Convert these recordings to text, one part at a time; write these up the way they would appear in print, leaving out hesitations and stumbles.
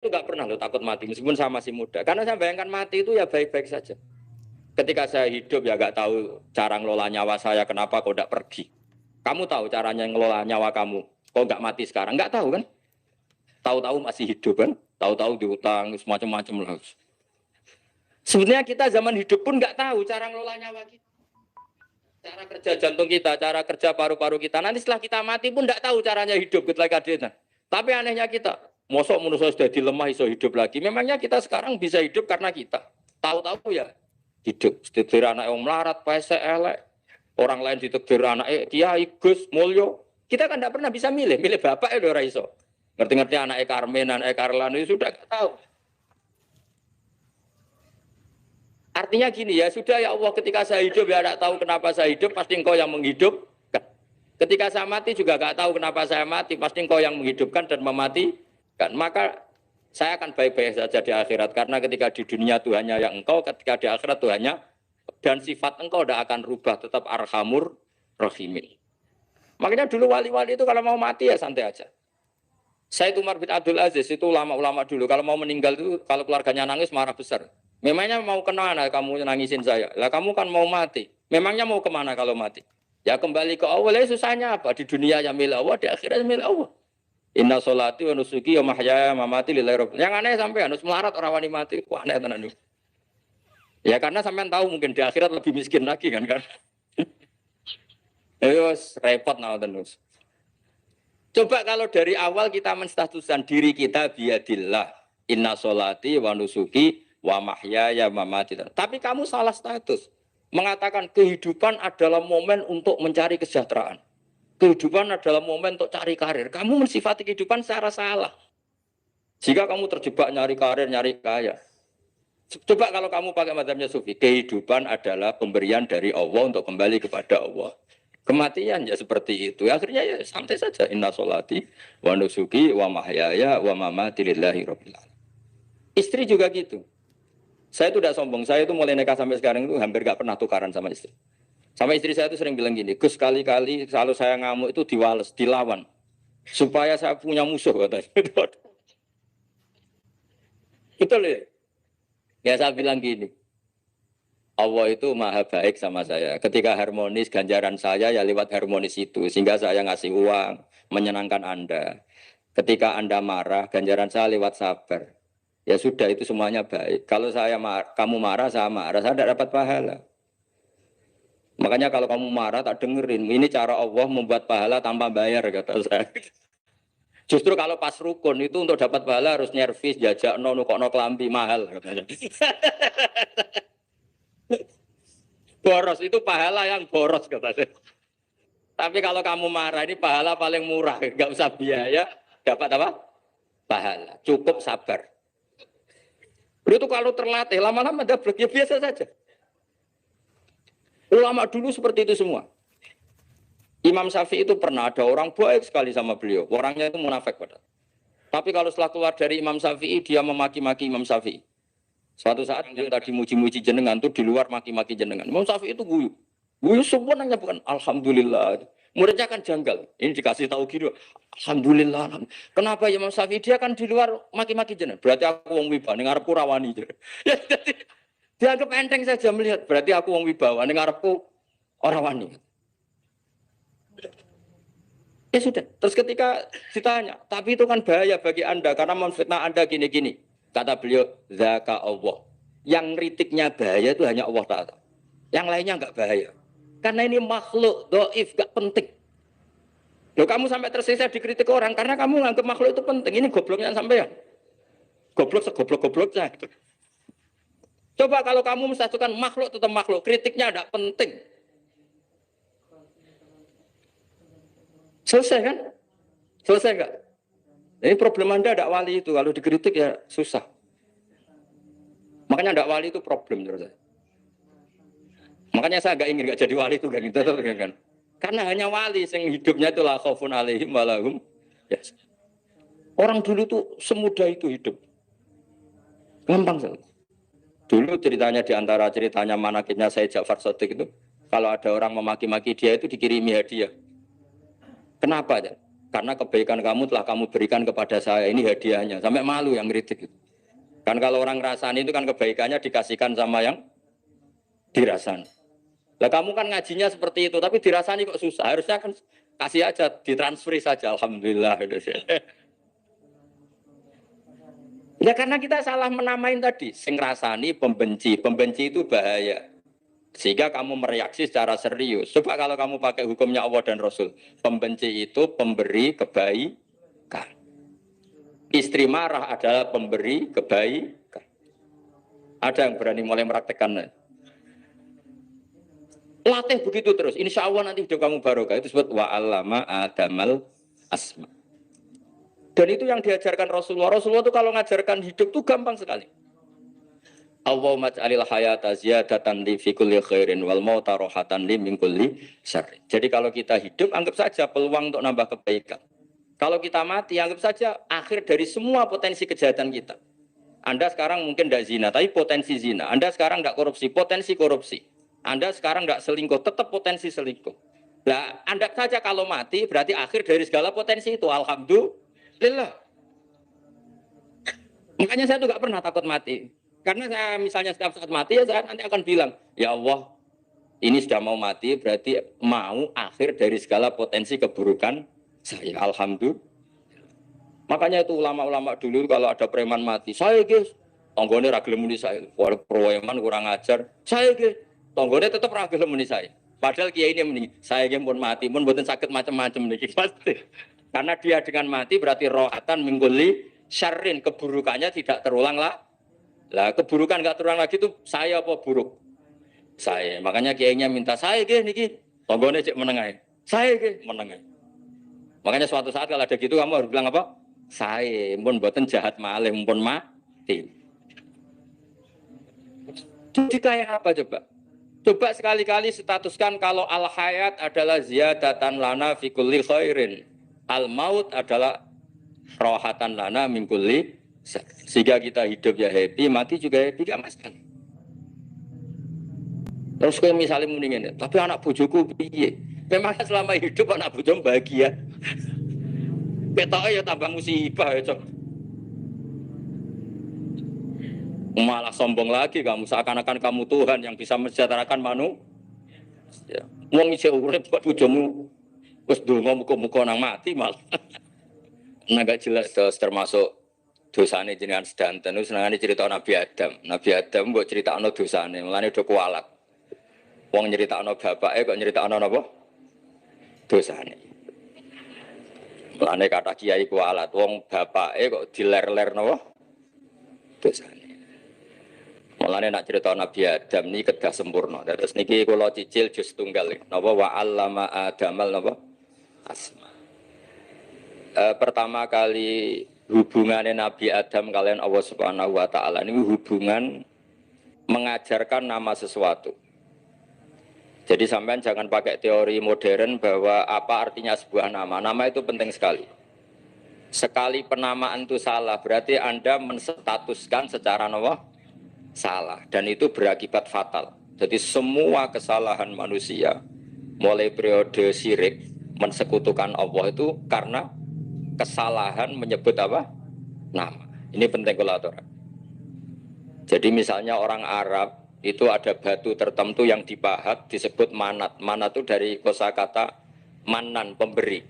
itu nggak pernah loh takut mati meskipun saya masih muda. Karena saya bayangkan mati itu ya baik-baik saja. Ketika saya hidup ya nggak tahu cara ngelola nyawa saya, kenapa kok nggak pergi. Kamu tahu caranya ngelola nyawa kamu, kok nggak mati sekarang? Nggak tahu kan? Tahu-tahu masih hidup kan? Tahu-tahu diutang, semacam-macam lah. Sebenarnya kita zaman hidup pun nggak tahu cara ngelola nyawa kita. Cara kerja jantung kita, cara kerja paru-paru kita. Nanti setelah kita mati pun tidak tahu caranya hidup ketika dia. Tapi anehnya kita, mosok manusia sudah dilemah iso hidup lagi. Memangnya kita sekarang bisa hidup karena kita. Tahu-tahu ya hidup. Ditekdir anak yang melarat, pesek, elek. Orang lain ditekdir anak Kiai, Gus, Mulyo. Kita kan tidak pernah bisa milih. Milih bapak ya udah iso. Ngerti-ngerti anak Karmen, anak Karlan itu sudah tidak tahu. Artinya gini ya, sudah ya Allah ketika saya hidup ya tidak tahu kenapa saya hidup, pasti engkau yang menghidupkan. Ketika saya mati juga tidak tahu kenapa saya mati, pasti engkau yang menghidupkan dan mematikan. Maka saya akan baik-baik saja di akhirat. Karena ketika di dunia Tuhannya yang engkau, ketika di akhirat Tuhannya, dan sifat engkau tidak akan rubah, tetap arhamur rahimin. Makanya dulu wali-wali itu kalau mau mati ya santai aja. Saya Umar bin Abdul Aziz, itu ulama-ulama dulu, kalau mau meninggal itu, kalau keluarganya nangis marah besar. Memangnya mau kemana kamu nangisin saya? Lah kamu kan mau mati. Memangnya mau kemana kalau mati? Ya kembali ke Allah. Susahnya apa? Di dunia yang milik Allah, di akhirat milik Allah. Inna sholati wa nusuki wa mahyaya wa mamati lillahi rabbil. Yang aneh sampai harus melarat orang wani mati. Wah aneh tenan. Ya karena sampean tahu mungkin di akhirat lebih miskin lagi kan. Repot nah terus. Coba kalau dari awal kita menstatuskan diri kita biadillah. Inna sholati wa nusuki wa mahyaya mamati. Tapi kamu salah status. Mengatakan kehidupan adalah momen untuk mencari kesejahteraan. Kehidupan adalah momen untuk cari karir. Kamu mensifati kehidupan secara salah. Jika kamu terjebak nyari karir, nyari kaya. Coba kalau kamu pakai mazhabnya Sufi, kehidupan adalah pemberian dari Allah untuk kembali kepada Allah. Kematian ya seperti itu. Akhirnya ya santai saja. Inna sholati wa nusuki wa mahyaya wa mamati lillahi rabbil alamin. Istri juga gitu. Saya itu tidak sombong, saya itu mulai nikah sampai sekarang itu hampir gak pernah tukaran sama istri. Sama istri saya itu sering bilang gini, Gus kali-kali kalau saya ngamuk itu diwales, dilawan. Supaya saya punya musuh katanya. Betul ya? Ya saya bilang gini, Allah itu maha baik sama saya. Ketika harmonis, ganjaran saya ya lewat harmonis itu. Sehingga saya ngasih uang, menyenangkan Anda. Ketika Anda marah, ganjaran saya lewat sabar. Ya sudah itu semuanya baik. Kalau kamu marah, saya tidak dapat pahala. Makanya kalau kamu marah tak dengerin. Ini cara Allah membuat pahala tanpa bayar kata saya. Justru kalau pas rukun itu untuk dapat pahala harus nyervis, jajak, nukokno kelambi mahal katanya. Boros itu pahala yang boros katanya. Tapi kalau kamu marah ini pahala paling murah, nggak usah biaya, dapat apa? Pahala. Cukup sabar. Itu kalau terlatih, lama-lama dapat ya biasa saja. Ulama dulu seperti itu semua. Imam Syafi'i itu pernah ada orang baik sekali sama beliau. Orangnya itu munafik padahal. Tapi kalau setelah keluar dari Imam Syafi'i, dia memaki-maki Imam Syafi'i. Suatu saat dia tadi muji-muji jenengan tuh di luar maki-maki jenengan. Imam Syafi'i itu guyu. Guyu semuanya bukan alhamdulillah. Muridnya kan janggal. Ini dikasih tahu gitu. Alhamdulillah. Kenapa Imam Syafi'i dia kan di luar maki-maki jenengan? Berarti aku wong wibawa ning ngarepku rawani. Ya jadi dianggap enteng saja melihat. Berarti aku wong wibawa ning ngarepku ora wani. Ya sudah. Terus ketika ditanya, tapi itu kan bahaya bagi Anda karena memfitnah Anda gini-gini. Kata beliau, zaka Allah. Yang kritiknya bahaya itu hanya Allah Ta'ala. Yang lainnya enggak bahaya. Karena ini makhluk, doif, enggak penting. Loh kamu sampai tersisa dikritik orang karena kamu nganggap makhluk itu penting. Ini gobloknya sampean. Goblok segoblok-gobloknya. Coba kalau kamu mensatukan makhluk tetap makhluk, kritiknya enggak penting. Selesai kan? Selesai enggak? Ini problem Anda ada wali itu, kalau dikritik ya susah. Makanya ada wali itu problem menurut saya. Makanya saya enggak ingin enggak jadi wali itu kan. Karena hanya wali yang hidupnya itu la khaufun alaihim wa lahum. Ya. Orang dulu tuh semudah itu hidup. Gampang sekali. Dulu ceritanya di antara ceritanya manakibnya saya Ja'far Shadiq itu, kalau ada orang memaki-maki dia itu dikirimi hadiah. Kenapa ya? Karena kebaikan kamu telah kamu berikan kepada saya, ini hadiahnya. Sampai malu yang ngeritik. Kan kalau orang rasani itu kan kebaikannya dikasihkan sama yang dirasani. Lah kamu kan ngajinya seperti itu, tapi dirasani kok susah. Harusnya kan kasih aja, ditransferi saja. Alhamdulillah. Ya karena kita salah menamain tadi. Sing rasani pembenci. Pembenci itu bahaya. Sehingga kamu mereaksi secara serius. Coba kalau kamu pakai hukumnya Allah dan Rasul. Pembenci itu pemberi kebaikan. Istri marah adalah pemberi kebaikan. Ada yang berani mulai mempraktekkan. Latih begitu terus. Insya Allah nanti hidup kamu barokah. Itu disebut wa'allama adamal asma. Dan itu yang diajarkan Rasulullah. Rasulullah itu kalau ngajarkan hidup itu gampang sekali. Allahumma ja'alil hayata ziyadatan li fi kulli khairin wal mauta rohatan li min kulli syarrin. Jadi kalau kita hidup, anggap saja peluang untuk nambah kebaikan. Kalau kita mati, anggap saja akhir dari semua potensi kejahatan kita. Anda sekarang mungkin tidak zina, tapi potensi zina. Anda sekarang tidak korupsi, potensi korupsi. Anda sekarang tidak selingkuh, tetap potensi selingkuh. Nah, Anda saja kalau mati, berarti akhir dari segala potensi itu. Alhamdulillah. Makanya saya tuh nggak pernah takut mati. Karena saya misalnya setiap saat mati, ya saya nanti akan bilang, ya Allah, ini sudah mau mati, berarti mau akhir dari segala potensi keburukan saya. Alhamdulillah. Makanya itu ulama-ulama dulu kalau ada preman mati, saya guys, tonggone ragil muni saya. Kalau preman kurang ajar, saya guys, tonggone tetap ragil muni saya. Padahal kiai ini muni, saya guys pun mati, pun buatan sakit macam-macam nih pasti. Karena dia dengan mati berarti rohatan mengguli syarrin, keburukannya tidak terulang lah. Lah keburukan nggak terulang lagi itu saya apa buruk? Saya. Makanya kiainya minta saya guys niki, tonggone cek menengah. Saya guys menengah. Makanya suatu saat kalau ada gitu kamu harus bilang apa? Saya, pun buatan jahat malih, pun mati. Jadi kayak apa coba? Coba sekali-kali statuskan kalau al-hayat adalah ziyadatan lana fi kulli khairin. Al-maut adalah rohatan lana min kulli. Sehingga kita hidup ya happy, mati juga happy, gak masalah. Terus kayak misalnya mendingin, tapi anak bojoku piye? Memang selama hidup anak bojomu bahagia. Ketoknya ya tambah musibah ya cok. Malah sombong lagi kamu, seakan-akan kamu Tuhan yang bisa mensejahterakan manusia. Wong isih urip kok bojomu wis ndonga muga-muga nang mati malah. Nah gak jelas termasuk dosane jenengan sedanten itu senengane cerita Nabi Adam. Nabi Adam mbok critakno dosane, mulane do kualat. Wong nyeritakno bapake kok nyeritakno napa? Dosane. Mulane kata kiai kualat, wong bapake kok diler-ler napa? Dosane. Mulane nak cerita Nabi Adam niki kedah sempurna. Terus niki kula cicil juz tunggal napa wa 'allama Adamal napa? Asma. Pertama kali hubungannya Nabi Adam kalian Allah Subhanahu wa taala ini hubungan mengajarkan nama sesuatu. Jadi sampean jangan pakai teori modern bahwa apa artinya sebuah nama. Nama itu penting sekali. Sekali penamaan itu salah, berarti Anda menstatuskan secara nama salah dan itu berakibat fatal. Jadi semua kesalahan manusia mulai periode syirik mensekutukan Allah itu karena kesalahan menyebut apa? Nama. Ini penting kolaborator. Jadi misalnya orang Arab itu ada batu tertentu yang dipahat disebut manat. Manat itu dari kosakata manan, pemberi.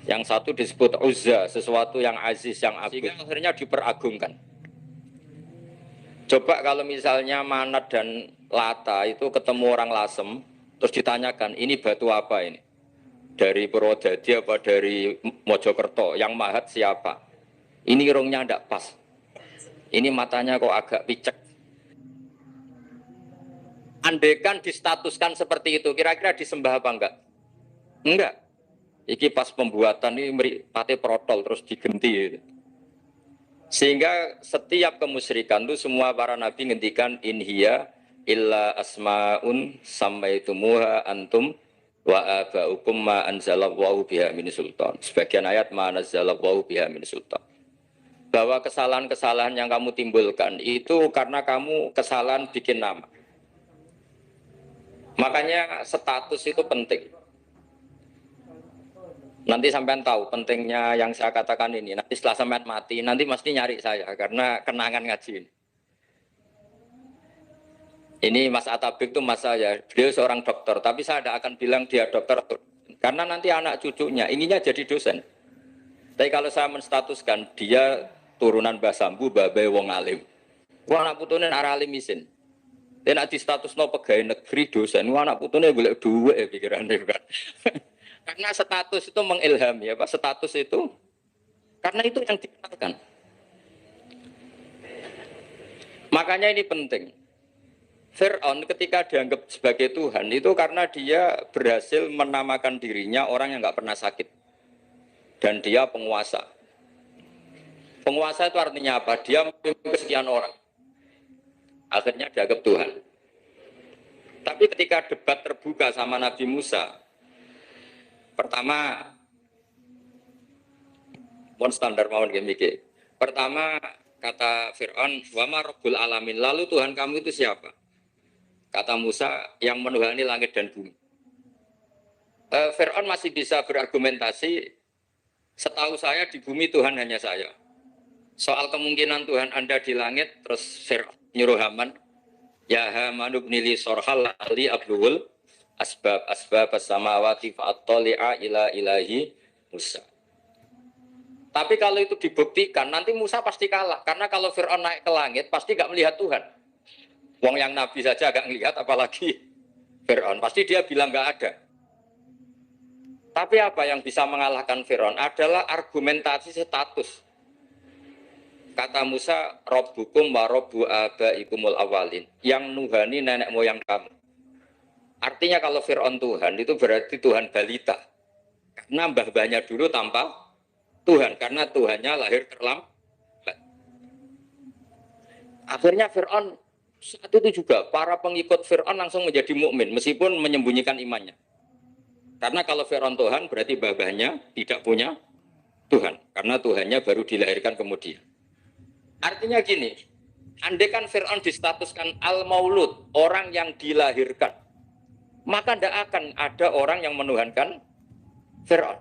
Yang satu disebut uzza, sesuatu yang aziz, yang agung. Sehingga akhirnya diperagungkan. Coba kalau misalnya manat dan lata itu ketemu orang Lasem, terus ditanyakan, ini batu apa ini? Dari Purwodadi apa dari Mojokerto, yang mahat siapa? Ini irungnya tidak pas. Ini matanya kok agak picek. Andaikan distatuskan seperti itu, kira-kira disembah apa enggak? Enggak. Iki pas pembuatan ini pate protol terus digenti. Sehingga setiap kemusyrikan itu semua para nabi ngendikan inhiya illa asmaun sammaitumuha antum wa abaukum ma anzalallahu biha min sultan. Sebagian ayat ma anzalallahu biha min sultan. Bahwa kesalahan-kesalahan yang kamu timbulkan itu karena kamu kesalahan bikin nama. Makanya status itu penting. Nanti sampean tahu pentingnya yang saya katakan ini. Nanti setelah sampean mati, nanti mesti nyari saya karena kenangan ngaji ini. Ini Mas Atabik itu mas saya, beliau seorang dokter, tapi saya tidak akan bilang dia dokter, karena nanti anak cucunya inginnya jadi dosen. Tapi kalau saya menstatuskan dia turunan Mbah Sambu, Mbah Bae wong alim. Wah anak putune arah alim isin. Dia nak di status no pegawai negeri dosen, wah anak putune boleh duwe pikirannya kan. Karena status itu mengilhami ya Pak, status itu karena itu yang dikenalkan. Makanya ini penting. Fir'aun ketika dianggap sebagai Tuhan itu karena dia berhasil menamakan dirinya orang yang nggak pernah sakit dan dia penguasa. Penguasa itu artinya apa? Dia memimpin sekian orang. Akhirnya dianggap Tuhan. Tapi ketika debat terbuka sama Nabi Musa, pertama, mon standar mawon gimmick. Pertama kata Fir'aun, wama Rabbul Alamin. Lalu Tuhan kamu itu siapa? Kata Musa, yang menuhani langit dan bumi. Fir'aun masih bisa berargumentasi, setahu saya di bumi Tuhan hanya saya. Soal kemungkinan Tuhan Anda di langit, terus Fir'aun nyuruh Haman, ya Haman ibnili sorhal li abdul asbab as-samawati fa'attali'a ila ilahi Musa. Tapi kalau itu dibuktikan, nanti Musa pasti kalah. Karena kalau Fir'aun naik ke langit, pasti gak melihat Tuhan. Wong yang Nabi saja agak ngelihat, apalagi Fir'aun. Pasti dia bilang nggak ada. Tapi apa yang bisa mengalahkan Fir'aun adalah argumentasi status. Kata Musa, Rabbukum wa Rabbu abaikumul awalin. Yang nuhani nenek moyang kamu. Artinya kalau Fir'aun Tuhan, itu berarti Tuhan balita. Karena mbah-mbahnya dulu tanpa Tuhan. Karena Tuhannya lahir terlambat. Akhirnya Fir'aun saat itu juga para pengikut Fir'aun langsung menjadi mukmin meskipun menyembunyikan imannya. Karena kalau Fir'aun Tuhan berarti babahnya tidak punya Tuhan. Karena Tuhannya baru dilahirkan kemudian. Artinya gini, andai kan Fir'aun distatuskan al-maulud, orang yang dilahirkan, maka tidak akan ada orang yang menuhankan Fir'aun.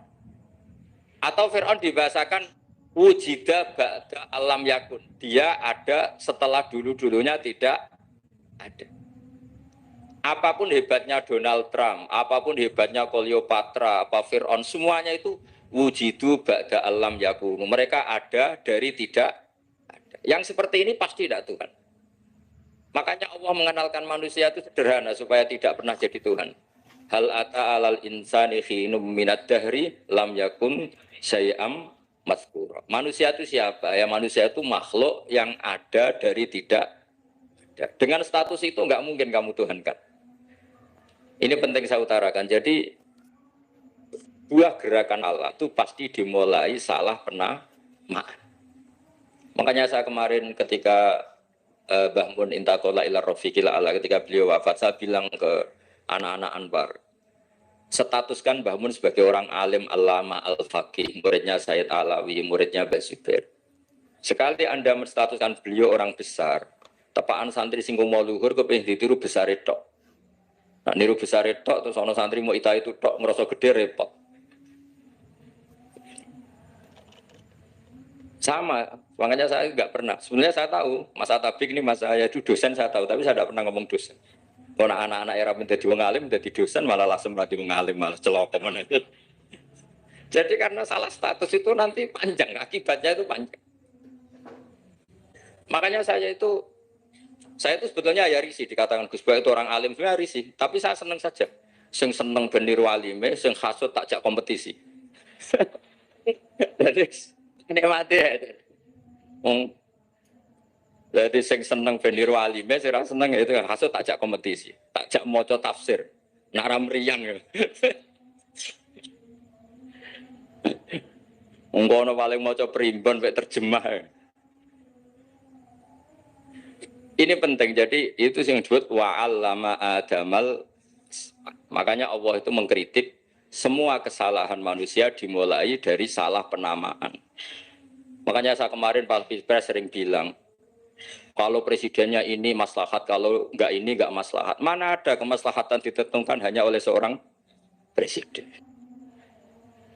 Atau Fir'aun dibahasakan wujida ba'da alam yakun. Dia ada setelah dulu-dulunya tidak ada. Apapun hebatnya Donald Trump, apapun hebatnya Cleopatra, apa Fir'aun, semuanya itu wujidu ba'da alam yakun. Mereka ada dari tidak ada. Yang seperti ini pasti tidak Tuhan. Makanya Allah mengenalkan manusia itu sederhana supaya tidak pernah jadi Tuhan. Hal ata alal insani khinum minad dahri lam yakun syai'am mazkura. Manusia itu siapa? Ya manusia itu makhluk yang ada dari tidak ada. Dengan status itu enggak mungkin kamu tuhankan. Ini penting saya utarakan. Jadi buah gerakan Allah itu pasti dimulai salah penamaan. Makanya saya kemarin ketika Mbah Mun intaqala ila rafiqil ala, ketika beliau wafat, saya bilang ke anak-anak Anwar, statuskan Mbah Mun sebagai orang alim allama al-faqih, muridnya Sayyid Alawi, muridnya Mbah Zubair. Sekali Anda menstatuskan beliau orang besar, tepaan santri sing mau luhur kepengin ditiru besar itu. Nah, niru besar itu terus ana santri mau ita itu tok ngerasa gede repot. Sama, makanya saya nggak pernah. Sebenarnya saya tahu, Mas Atabik ini Mas saya itu dosen saya tahu, tapi saya tidak pernah ngomong dosen. Kalau anak-anak era menjadi wong alim, menjadi dosen malah langsung lagi mengalim, malah celoteman itu. Jadi karena salah status itu nanti panjang, akibatnya itu panjang. Makanya saya itu sebetulnya ya risih dikatakan Gus Bah itu orang alim, sebenarnya risih. Tapi saya senang saja. Sing seneng beniru alime, sing hasut takjak kompetisi. Jadi nikmati ya. Jadi sing seneng beniru alime, sing seneng itu hasut takjak kompetisi, takjak maca tafsir, naram riang. Ungkono paling maca primbon mek terjemah. Ini penting. Jadi itu yang disebut wa'allama adamal. Makanya Allah itu mengkritik semua kesalahan manusia dimulai dari salah penamaan. Makanya saya kemarin Pak Pilpres sering bilang, kalau presidennya ini maslahat, kalau enggak ini enggak maslahat. Mana ada kemaslahatan ditentukan hanya oleh seorang presiden.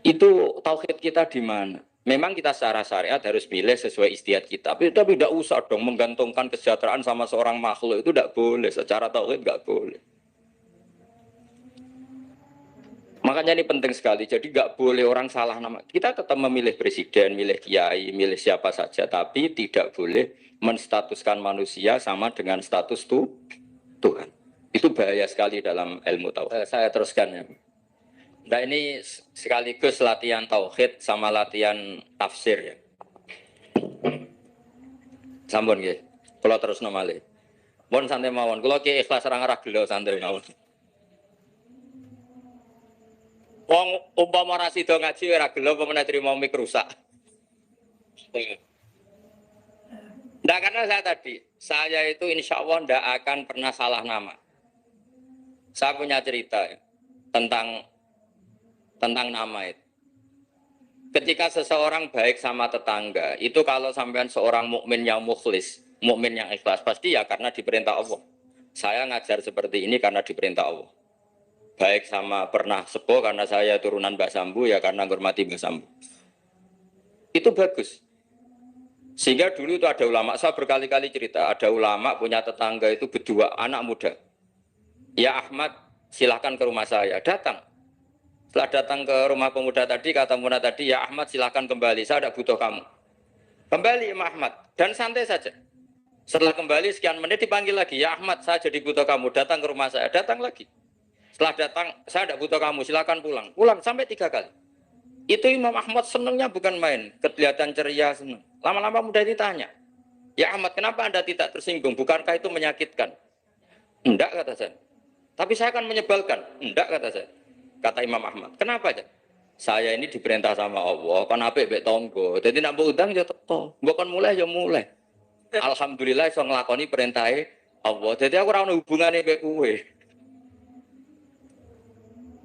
Itu tauhid kita di mana? Memang kita secara syariat harus pilih sesuai istiadat kita. Tapi tidak usah dong menggantungkan kesejahteraan sama seorang makhluk. Itu tidak boleh. Secara tauhid tidak boleh. Makanya ini penting sekali. Jadi nggak boleh orang salah nama. Kita tetap memilih presiden, milih kiai, milih siapa saja. Tapi tidak boleh menstatuskan manusia sama dengan status Tuhan. Itu bahaya sekali dalam ilmu tauhid. Saya teruskan ya. Nah ini sekaligus latihan tauhid sama latihan tafsir ya. Sampun nggih. Kula terusno malih. Mun santai mawon. Kula ki ikhlas ora ngarah gelo santai mawon. Wong umpama ora sida ngaji ora gelo apa meneh trimo mik rusak. Nah karena saya itu insya Allah tidak akan pernah salah nama. Saya punya cerita ya, tentang nama itu. Ketika seseorang baik sama tetangga, itu kalau sampean seorang mukmin yang mukhlis, mukmin yang ikhlas, pasti ya karena diperintah Allah. Saya ngajar seperti ini karena diperintah Allah. Baik sama pernah sepuh karena saya turunan Mbah Sambu, ya karena menghormati Mbah Sambu. Itu bagus. Sehingga dulu itu ada ulama, saya berkali-kali cerita, ada ulama punya tetangga itu berdua anak muda. Ya Ahmad, silahkan ke rumah saya, datang. Setelah datang ke rumah pemuda tadi, kata pemuda tadi, ya Ahmad silahkan kembali, saya tidak butuh kamu. Kembali Imam Ahmad, dan santai saja. Setelah kembali sekian menit dipanggil lagi, ya Ahmad saya jadi butuh kamu, datang ke rumah saya, datang lagi. Setelah datang, saya tidak butuh kamu, silahkan pulang. Pulang sampai 3 kali. Itu Imam Ahmad senangnya bukan main, kelihatan ceria senang. Lama-lama muda ini tanya, ya Ahmad kenapa Anda tidak tersinggung, bukankah itu menyakitkan? Enggak kata saya. Tapi saya akan menyebalkan, enggak kata saya. Kata Imam Ahmad, kenapa aja? Saya ini diperintah sama Allah, kan apik mbek tangga. Dadi nek mbok utang ya teko, mbok kon mulai ya mulai. Alhamdulillah iso nglakoni perintahe Allah. Jadi aku ora ono hubungane mbek kowe.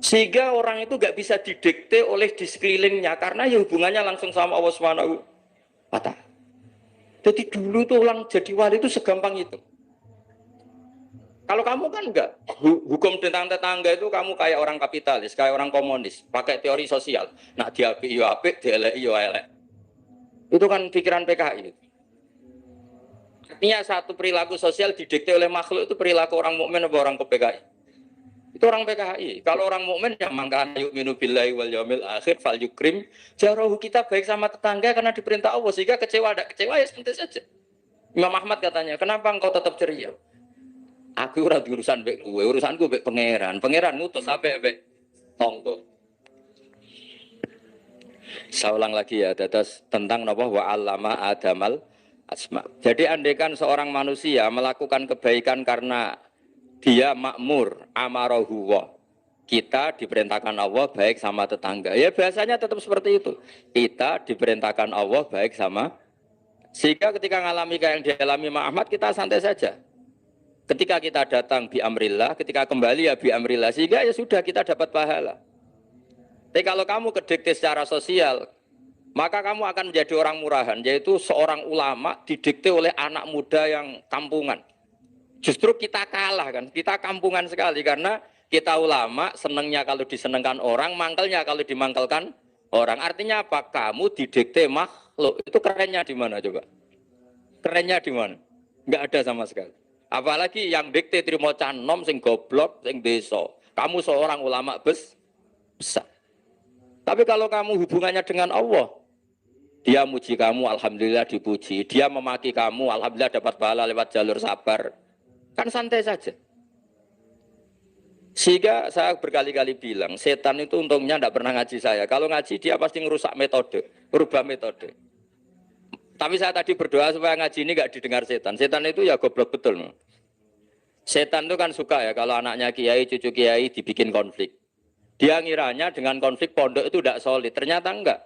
Sehingga orang itu gak bisa didikte oleh di sekelilingnya karena ya hubungannya langsung sama Allah Subhanahu wa Ta'ala. Jadi dulu tuh orang jadi wali itu segampang itu. Kalau kamu kan enggak, hukum tentang tetangga itu kamu kayak orang kapitalis, kayak orang komunis, pakai teori sosial. Nak diapik yo apik, dielek yo elek. Itu kan pikiran PKI. Artinya satu perilaku sosial didikte oleh makhluk itu perilaku orang mukmin atau orang PKI. Itu orang PKI. Kalau orang mukmin yang mangkana yu'minu billahi wal yaumil akhir fal yukrim jarahu, kita baik sama tetangga karena diperintah Allah, sehingga kecewa ada kecewa ya santai saja. Imam Ahmad katanya, "Kenapa engkau tetap ceria?" Aku ora urusan mbek kowe, urusanku mbek pangeran. Pangeran ngutus sampe mbek tonggo. Saya ulang lagi ya, dados tentang napa wa 'allama adamal asma. Jadi andaikan seorang manusia melakukan kebaikan karena dia makmur, amarahu wa. Kita diperintahkan Allah baik sama tetangga. Ya biasanya tetap seperti itu. Kita diperintahkan Allah baik sama, sehingga ketika ngalami kayak yang dialami Muhammad, kita santai saja. Ketika kita datang bi amrillah, ketika kembali ya bi amrillah, sehingga ya sudah kita dapat pahala. Tapi kalau kamu kedikte secara sosial, maka kamu akan menjadi orang murahan, yaitu seorang ulama didikte oleh anak muda yang kampungan. Justru kita kalah kan, kita kampungan sekali karena kita ulama senengnya kalau disenengkan orang, mangkelnya kalau dimangkelkan orang. Artinya apa? Kamu didikte makhluk. Itu kerennya di mana coba? Kerennya di mana? Enggak ada sama sekali. Apalagi yang dikte trimo canom sing goblok sing desa. Kamu seorang ulama besar. Tapi kalau kamu hubungannya dengan Allah, dia muji kamu, alhamdulillah dipuji. Dia memaki kamu, alhamdulillah dapat pahala lewat jalur sabar. Kan santai saja. Sehingga saya berkali-kali bilang, setan itu untungnya tidak pernah ngaji saya. Kalau ngaji dia pasti ngerusak metode, merubah metode. Tapi saya tadi berdoa supaya ngaji ini gak didengar setan. Setan itu ya goblok betul. Setan itu kan suka ya kalau anaknya kiai, cucu kiai dibikin konflik. Dia ngiranya dengan konflik pondok itu tidak solid. Ternyata enggak.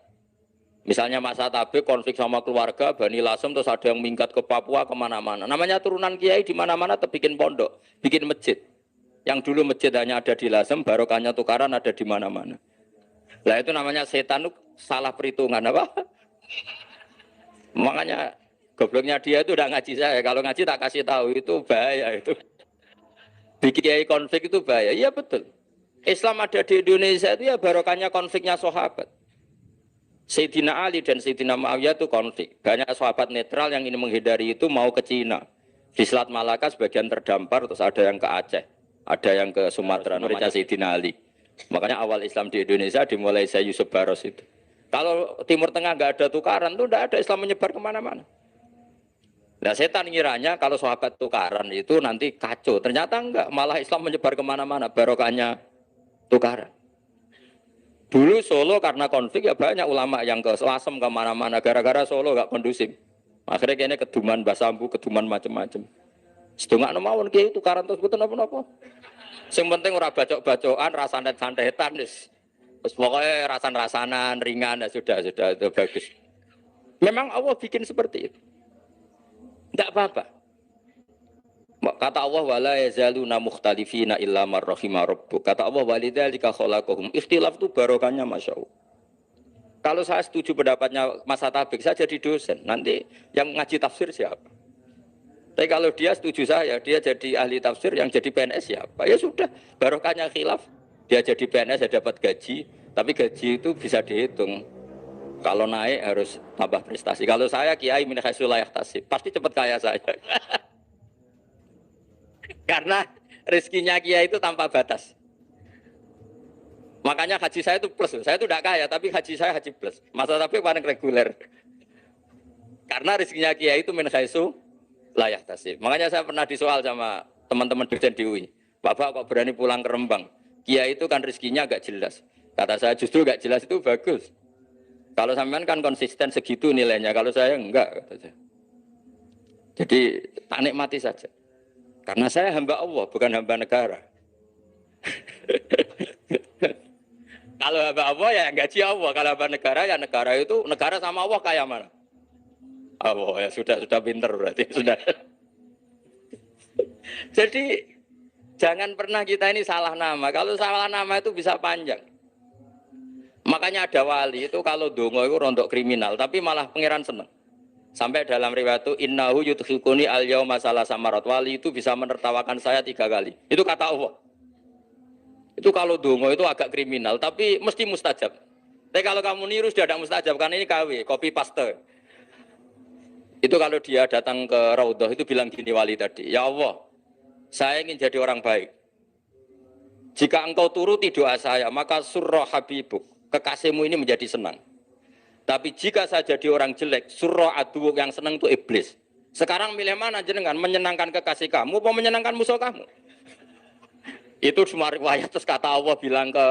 Misalnya masa tabik konflik sama keluarga, Bani Lasem, terus ada yang minggat ke Papua kemana-mana. Namanya turunan kiai di mana-mana bikin pondok, bikin masjid. Yang dulu masjid hanya ada di Lasem, barokahnya tukaran ada di mana-mana. Lah itu namanya setan itu salah perhitungan apa? Makanya gobloknya dia itu udah ngaji saya. Kalau ngaji tak kasih tahu itu bahaya itu. Bikin kiai konflik itu bahaya. Iya betul. Islam ada di Indonesia itu ya barokahnya konfliknya sahabat. Sayyidina Ali dan Sayyidina Muawiyah itu konflik. Banyak sahabat netral yang ingin menghindari itu mau ke Cina. Di Selat Malaka sebagian terdampar, terus ada yang ke Aceh, ada yang ke Sumatera, namanya Sayyidina Ali. Makanya awal Islam di Indonesia dimulai Syekh Yusuf Baros itu. Kalau Timur Tengah nggak ada tukaran, tuh nggak ada Islam menyebar kemana-mana. Nah setan ngiranya kalau sahabat tukaran itu nanti kacau. Ternyata enggak, malah Islam menyebar kemana-mana, barokahnya tukaran. Dulu Solo karena konflik ya banyak ulama yang ke Lasem kemana-mana gara-gara Solo gak kondusif. Akhirnya kayaknya keduman basambu, keduman macam-macam. Setengah mawon kiai tukaran terus betul apa-apa. Yang penting ora bacok-bacokan, rasanet-santetan wis. Terus pokoknya rasan-rasanan, ringan ya sudah itu bagus. Memang Allah bikin seperti itu. Enggak apa-apa. Kata Allah wala yazaluna mukhtalifina illa man rahima rabbuk. Kata Allah walidzalika khalaqahum. Ikhtilaf itu barokahnya masyaallah. Kalau saya setuju pendapatnya Mas Atabik, saya jadi dosen. Nanti yang ngaji tafsir siapa? Tapi kalau dia setuju saya, dia jadi ahli tafsir, yang jadi PNS siapa? Ya sudah, barokahnya khilaf. Dia jadi PNS, dia dapat gaji, tapi gaji itu bisa dihitung. Kalau naik harus tambah prestasi. Kalau saya kiai min haitsu la yahtasib, pasti cepat kaya saya. Karena rezekinya kiai itu tanpa batas. Makanya haji saya itu plus. Saya itu tidak kaya, tapi haji saya haji plus. Masa tapi paling reguler. Karena rezekinya kiai itu min haitsu la yahtasib. Makanya saya pernah disoal sama teman-teman dosen di UI. Bapak kok berani pulang ke Rembang? Kiai itu kan rezekinya agak jelas. Kata saya justru agak jelas itu bagus. Kalau sampean kan konsisten segitu nilainya. Kalau saya enggak, kata saya. Jadi tak nikmati saja. Karena saya hamba Allah, bukan hamba negara. Kalau hamba Allah ya gaji Allah. Kalau hamba negara ya negara itu, negara sama Allah kayak mana? Allah ya sudah pinter berarti sudah. Jadi jangan pernah kita ini salah nama. Kalau salah nama itu bisa panjang. Makanya ada wali itu kalau dongo itu rontok kriminal, tapi malah pangeran seneng. Sampai dalam riwayat itu innahu yudkhikuni al-yauma salasa marat. Wali itu bisa menertawakan saya 3 kali. Itu kata Allah. Itu kalau dongo itu agak kriminal, tapi mesti mustajab. Tapi kalau kamu niru sudah ada mustajab, karena ini KW, copy paste. Itu kalau dia datang ke Raudhah itu bilang gini wali tadi, ya Allah, saya ingin jadi orang baik. Jika engkau turuti doa saya, maka surah habibuk, kekasihmu ini menjadi senang. Tapi jika saya jadi orang jelek, surah adu yang senang itu iblis. Sekarang milih mana jenengan? Menyenangkan kekasih kamu, atau menyenangkan musuh kamu? Itu cuma riwayat terus kata Allah bilang ke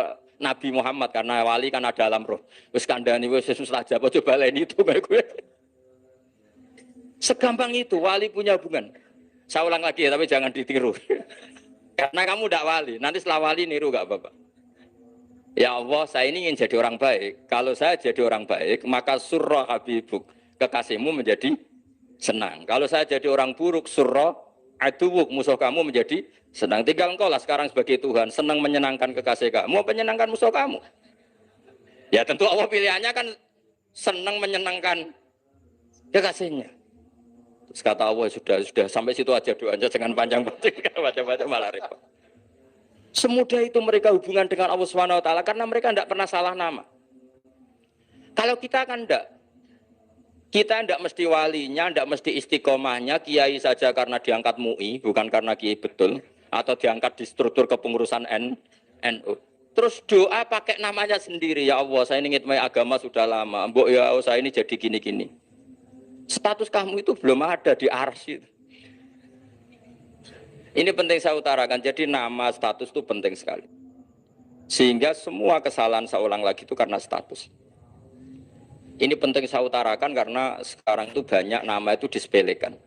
Nabi Muhammad karena wali kan ada alam roh. Wis kandhani wis mustajab coba lain itu kayak gue. Segampang itu wali punya hubungan. Saya ulang lagi ya, tapi jangan ditiru. Karena kamu tidak wali, nanti setelah wali niru gak apa-apa. Ya Allah, saya ini ingin jadi orang baik. Kalau saya jadi orang baik, maka surah habibuk, kekasihmu menjadi senang. Kalau saya jadi orang buruk, surah aduwuk, musuh kamu menjadi senang. Tinggal engkau lah sekarang sebagai Tuhan, senang menyenangkan kekasih kamu, menyenangkan musuh kamu. Ya tentu Allah pilihannya kan senang menyenangkan kekasihnya. Terus kata Allah sudah sampai situ aja doanya, jangan panjang-panjang, baca-baca malah repot. Semudah itu mereka hubungan dengan Allah Subhanahu wa taala karena mereka tidak pernah salah nama. Kalau kita kan tidak. Kita tidak mesti walinya, tidak mesti istiqomahnya, kiai saja karena diangkat MUI, bukan karena kiai betul, atau diangkat di struktur kepengurusan NU. Terus doa pakai namanya sendiri, ya Allah, saya ini ngitmai agama sudah lama, mbok ya saya ini jadi gini-gini. Status kamu itu belum ada di arsy. Ini penting saya utarakan, jadi nama status itu penting sekali. Sehingga semua kesalahan saya ulang lagi itu karena status. Ini penting saya utarakan karena sekarang itu banyak nama itu disepelekan.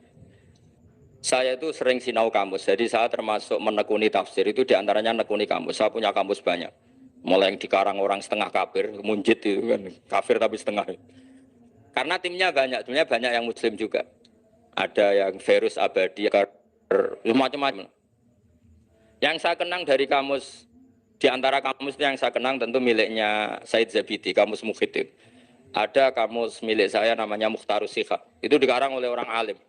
Saya itu sering sinau kamus, jadi saya termasuk menekuni tafsir itu diantaranya menekuni kamus. Saya punya kamus banyak, mulai yang dikarang orang setengah kafir, munjid itu kan, kafir tapi setengah. Karena timnya banyak, sebenarnya banyak yang muslim juga. Ada yang virus abadi, macam-macam. Yang saya kenang dari kamus, di antara kamus yang saya kenang tentu miliknya Said Zabidi, kamus Mukhid. Ada kamus milik saya namanya Mukhtarus Sikha. Itu dikarang oleh orang alim.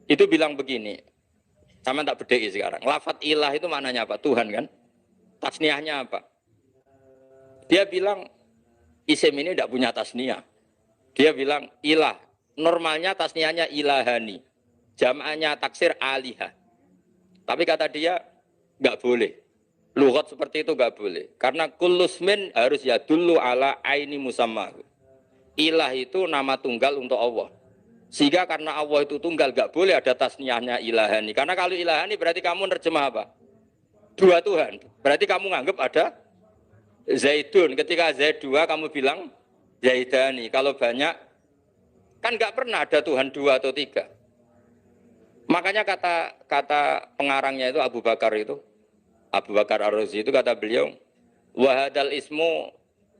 Itu bilang begini, sama tak bedai sekarang. Lafat ilah itu maknanya apa? Tuhan kan? Tasniahnya apa? Dia bilang Isim ini tidak punya tasniyah. Dia bilang ilah. Normalnya tasniyahnya ilahani. Jam'annya taksir alihah. Tapi kata dia nggak boleh. Lughat seperti itu nggak boleh. Karena kullusmin harus ya dulu ala aini musammahu. Ilah itu nama tunggal untuk Allah. Sehingga karena Allah itu tunggal nggak boleh ada tasniyahnya ilahani. Karena kalau ilahani berarti kamu nerjemah apa? Dua Tuhan. Berarti kamu nganggap ada Zaidun. Ketika Zaid dua kamu bilang Zaidani. Kalau banyak kan nggak pernah ada Tuhan dua atau tiga. Makanya kata pengarangnya itu Abu Bakar Ar-Razi itu kata beliau, wahadal ismu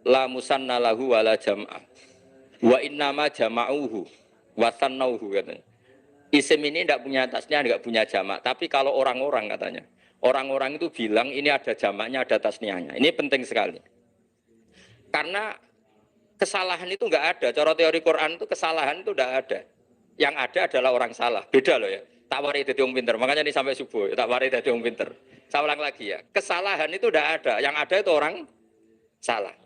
la musanna lahu wala jam'ah. Wa innama jama'uhu wa sannauhu katanya. Isim ini tidak punya tasnya, tidak punya jamak. Tapi kalau orang-orang katanya, orang-orang itu bilang ini ada jamaknya, ada tasniahnya. Ini penting sekali. Karena kesalahan itu enggak ada. Cara teori Quran itu kesalahan itu enggak ada. Yang ada adalah orang salah. Beda loh ya. Tak wari dadi wong pinter. Makanya ini sampai subuh, tak wari dadi wong pinter. Saya ulang lagi ya. Kesalahan itu enggak ada. Yang ada itu orang salah.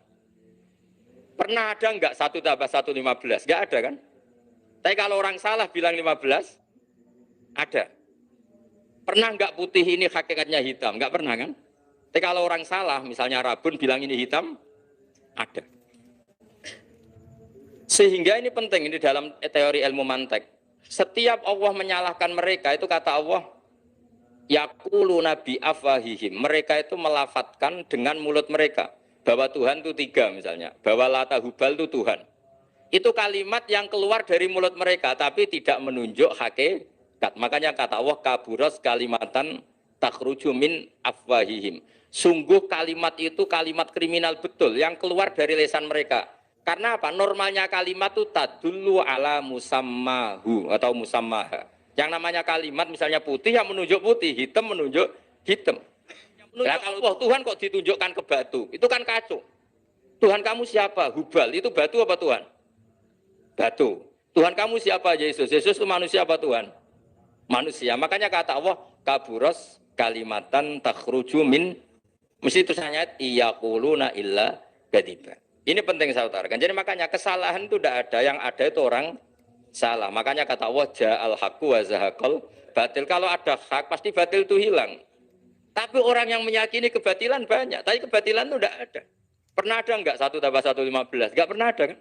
Pernah ada enggak 1 tambah 1 15? Enggak ada kan? Tapi kalau orang salah bilang 15, ada. Pernah enggak putih ini hakikatnya hitam? Enggak pernah kan? Tapi kalau orang salah, misalnya Rabun bilang ini hitam, ada. Sehingga ini penting ini dalam teori ilmu mantek. Setiap Allah menyalahkan mereka itu kata Allah, yaquluna bi afwahihim. Mereka itu melafatkan dengan mulut mereka bahwa Tuhan itu 3 misalnya, bahwa Lata Hubal itu Tuhan. Itu kalimat yang keluar dari mulut mereka tapi tidak menunjuk hakikat. Makanya kata Allah kaburas kalimatan takhruju min afwahihim. Sungguh kalimat itu kalimat kriminal betul yang keluar dari lisan mereka. Karena apa? Normalnya kalimat itu tadullu ala musammahu atau musammaha. Yang namanya kalimat misalnya putih yang menunjuk putih, hitam menunjuk hitam. Ya, kalau Tuhan kok ditunjukkan ke batu, itu kan kacau. Tuhan kamu siapa? Hubal, itu batu apa Tuhan? Batu. Tuhan kamu siapa? Yesus. Yesus itu manusia apa Tuhan? Manusia. Makanya kata Allah, kaburos kalimatan takhruju min, mesti tulisannya iyaquluna illa kadiba. Ini penting saya utarakan. Jadi makanya kesalahan itu tidak ada, yang ada itu orang salah. Makanya kata Allah ja'al haqqu wa zahaqal batil. Kalau ada hak pasti batil itu hilang. Tapi orang yang meyakini kebatilan banyak, tapi kebatilan itu tidak ada. Pernah ada enggak 1 tambah 1 15? Enggak pernah ada kan?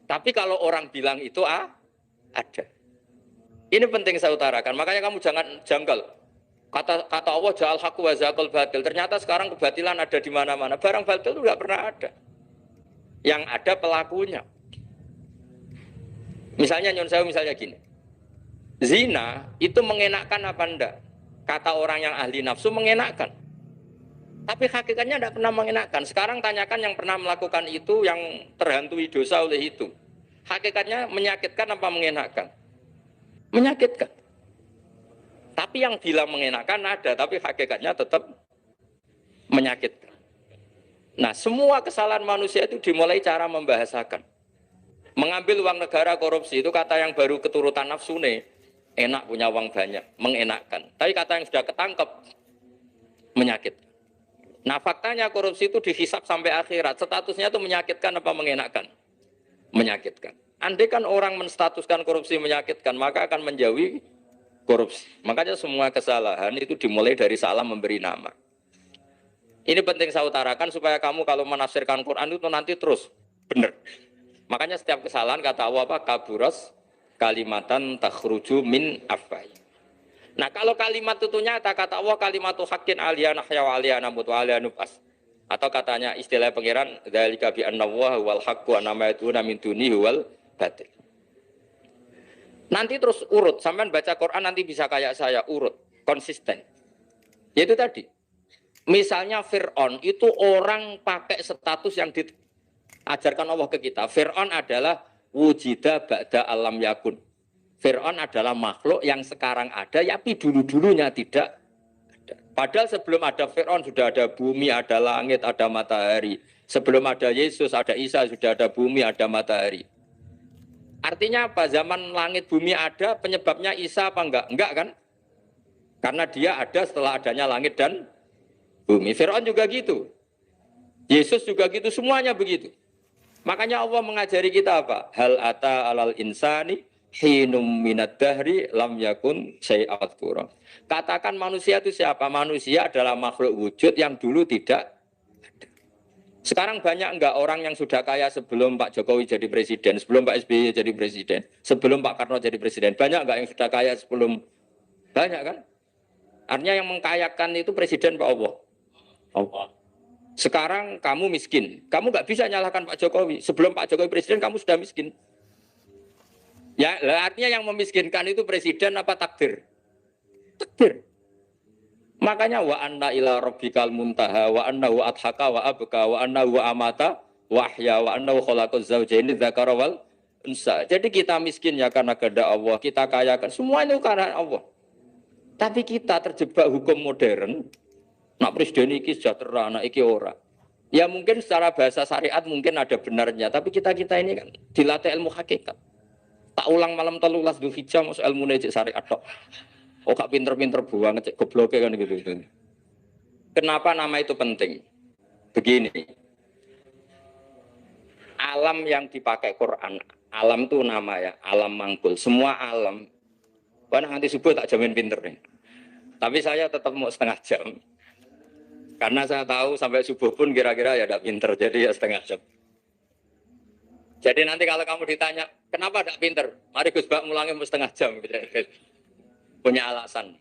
Tapi kalau orang bilang itu ada. Ini penting saya utarakan. Makanya kamu jangan janggal. Kata Allah ja'al haqqu wa zahaqal batil. Ternyata sekarang kebatilan ada di mana-mana. Barang batil itu enggak pernah ada. Yang ada pelakunya. Misalnya nyon saya misalnya gini. Zina itu mengenakkan apa enggak? Kata orang yang ahli nafsu mengenakkan. Tapi hakikatnya tidak pernah mengenakkan. Sekarang tanyakan yang pernah melakukan itu, yang terhantui dosa oleh itu. Hakikatnya menyakitkan apa mengenakkan? Menyakitkan. Tapi yang bilang mengenakkan ada, tapi hakikatnya tetap menyakitkan. Nah, semua kesalahan manusia itu dimulai cara membahasakan. Mengambil uang negara korupsi itu kata yang baru keturutan nafsu nih. Enak punya uang banyak, mengenakkan. Tapi kata yang sudah ketangkep, menyakitkan. Nah, faktanya korupsi itu dihisap sampai akhirat. Statusnya itu menyakitkan apa mengenakkan? Menyakitkan. Andai kan orang menstatuskan korupsi menyakitkan, maka akan menjauhi korupsi. Makanya semua kesalahan itu dimulai dari salah memberi nama. Ini penting saya utarakan supaya kamu kalau menafsirkan Quran itu nanti terus benar. Makanya setiap kesalahan kata Allah apa? Kaburas kalimatan takhruju min afwai. Nah kalau kalimat itu nyata kata Allah kalimatu haqqin aliyana ya wa aliyana mut wa aliyana nubas. Atau katanya istilah pangeran dzalika bi anna wal haqqu wa nama yatuna min dunihi wal batil. Nanti terus urut, sampean baca Quran nanti bisa kayak saya urut, konsisten. Yaitu tadi. Misalnya Fir'aun itu orang pakai status yang diajarkan Allah ke kita. Fir'aun adalah wujida ba'da alam yakun. Fir'aun adalah makhluk yang sekarang ada, tapi dulu-dulunya tidak ada. Padahal sebelum ada Fir'aun sudah ada bumi, ada langit, ada matahari. Sebelum ada Yesus, ada Isa, sudah ada bumi, ada matahari. Artinya apa? Zaman langit bumi ada, penyebabnya Isa apa enggak? Enggak kan? Karena dia ada setelah adanya langit dan bumi. Fir'aun juga gitu. Yesus juga gitu, semuanya begitu. Makanya Allah mengajari kita apa? Hal ata alal insani hinum minad dahri lam yakun syai'at qura. Katakan manusia itu siapa? Manusia adalah makhluk wujud yang dulu tidak. Sekarang banyak enggak orang yang sudah kaya sebelum Pak Jokowi jadi presiden, sebelum Pak SBY jadi presiden, sebelum Pak Karno jadi presiden. Banyak enggak yang sudah kaya sebelum? Banyak kan? Artinya yang mengkayakan itu presiden Pak Allah. Allah. Sekarang kamu miskin, kamu nggak bisa nyalahkan Pak Jokowi. Sebelum Pak Jokowi presiden kamu sudah miskin. Ya, artinya yang memiskinkan itu presiden apa takdir? Takdir. Makanya wa anna ila rabbikal muntaha wa annahu adhaka wa abka wa annahu amata wa ahya wa annahu khalaqaz zawjaini dzakara wal unsa. Jadi kita miskin ya karena kehendak Allah, kita kaya kan semua itu karena Allah. Tapi kita terjebak hukum modern. Nak presiden iki sejahtera, nak iki ora. Ya mungkin secara bahasa syariat mungkin ada benarnya, tapi kita-kita ini kan dilatih ilmu hakikat. Tak ulang malam 13 Dzulhijjah masuk ilmu cek syariat tok. Oh gak pinter-pinter buang cek gobloke kan gitu. Kenapa nama itu penting? Begini. Alam yang dipakai Quran, alam itu nama ya, alam mangkul. Semua alam. Wah nanti subuh tak jamin pinter nih. Tapi saya tetap mau setengah jam. Karena saya tahu sampai subuh pun kira-kira ya tidak pinter, jadi ya setengah jam. Jadi nanti kalau kamu ditanya, kenapa tidak pinter? Mari Gus Bak mulangnya mau setengah jam. Punya alasan.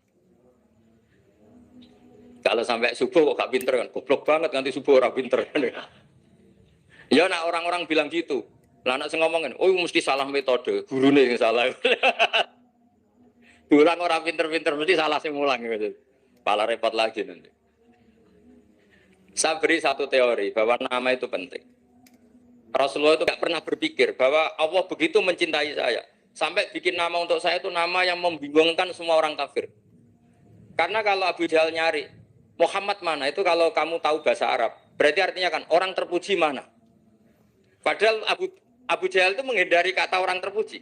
Kalau sampai subuh kok gak pinter kan, goblok banget nanti subuh orang pinter. Ya nak orang-orang bilang gitu. Lah anak saya ngomongin, oh mesti salah metode, gurunya yang salah. Diulang orang pinter-pinter mesti salah sih mulang gitu. Malah repot lagi nanti. Saya beri satu teori bahwa nama itu penting. Rasulullah itu gak pernah berpikir bahwa Allah begitu mencintai saya. Sampai bikin nama untuk saya itu nama yang membingungkan semua orang kafir. Karena kalau Abu Jahal nyari, Muhammad mana? Itu kalau kamu tahu bahasa Arab. Berarti artinya kan, orang terpuji mana? Padahal Abu Jahal itu menghindari kata orang terpuji.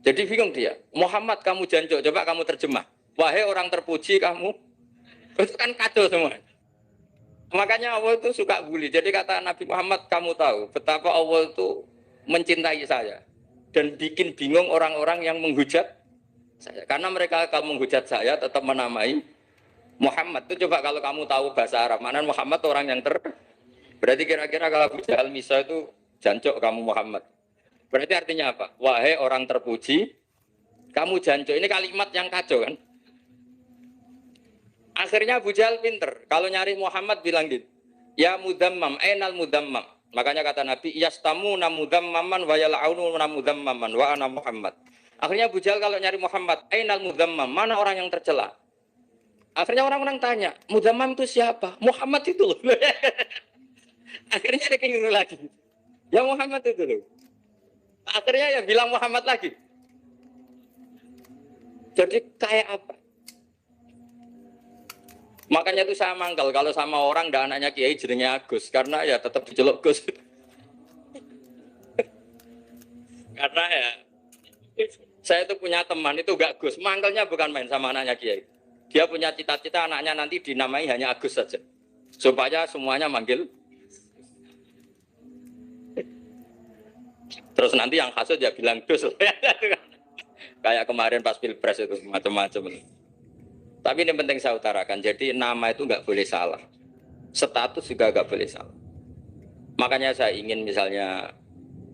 Jadi bingung dia. Muhammad kamu jancuk, coba kamu terjemah. Wahai orang terpuji kamu. Itu kan kacau semua. Makanya Allah itu suka bully. Jadi kata Nabi Muhammad, kamu tahu betapa Allah itu mencintai saya. Dan bikin bingung orang-orang yang menghujat saya. Karena mereka kalau menghujat saya tetap menamai Muhammad. Itu coba kalau kamu tahu bahasa Arab. Mana Muhammad orang yang berarti kira-kira kalau Abu Jahal Misa itu jancuk kamu Muhammad. Berarti artinya apa? Wahai orang terpuji, kamu jancuk. Ini kalimat yang kacau kan? Akhirnya Abu Jahal pinter. Kalau nyari Muhammad bilang gitu. Ya mudammam, ainal mudammam. Makanya kata Nabi, yastamu namudammaman wa yal'aunu namudammaman wa ana Muhammad. Akhirnya Abu Jahal kalau nyari Muhammad, ainal mudammam, mana orang yang tercela? Akhirnya orang-orang tanya, mudammam itu siapa? Muhammad itu loh. Akhirnya dia keliru lagi. Ya Muhammad itu loh. Akhirnya ya bilang Muhammad lagi. Jadi kayak apa? Makanya itu saya mangkal kalau sama orang dan anaknya Kiai jenenge Agus karena ya tetap diceluk Gus. Karena ya saya itu punya teman itu gak Gus, mangkalnya bukan main sama anaknya Kiai. Dia punya cita-cita anaknya nanti dinamai hanya Agus saja. Supaya semuanya manggil. Terus nanti yang hasut ya bilang Gus. Kayak kemarin pas Pilpres itu macam-macam. Tapi ini penting saya utarakan, jadi nama itu nggak boleh salah. Status juga nggak boleh salah. Makanya saya ingin misalnya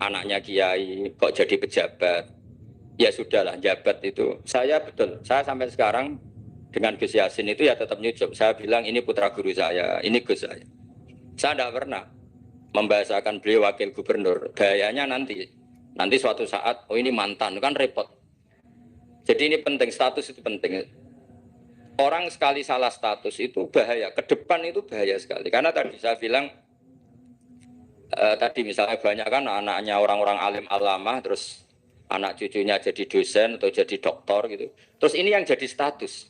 anaknya Kiai kok jadi pejabat. Ya sudahlah, jabat itu. Saya betul, saya sampai sekarang dengan Gus Yasin itu ya tetap nyucup. Saya bilang ini putra guru saya, ini Gus saya. Saya tidak pernah membahasakan beliau wakil gubernur. Gayanya nanti suatu saat, oh ini mantan, kan repot. Jadi ini penting, status itu penting. Orang sekali salah status itu bahaya, ke depan itu bahaya sekali. Karena tadi saya bilang, tadi misalnya banyak kan anaknya orang-orang alim alama, terus anak cucunya jadi dosen atau jadi doktor gitu. Terus ini yang jadi status.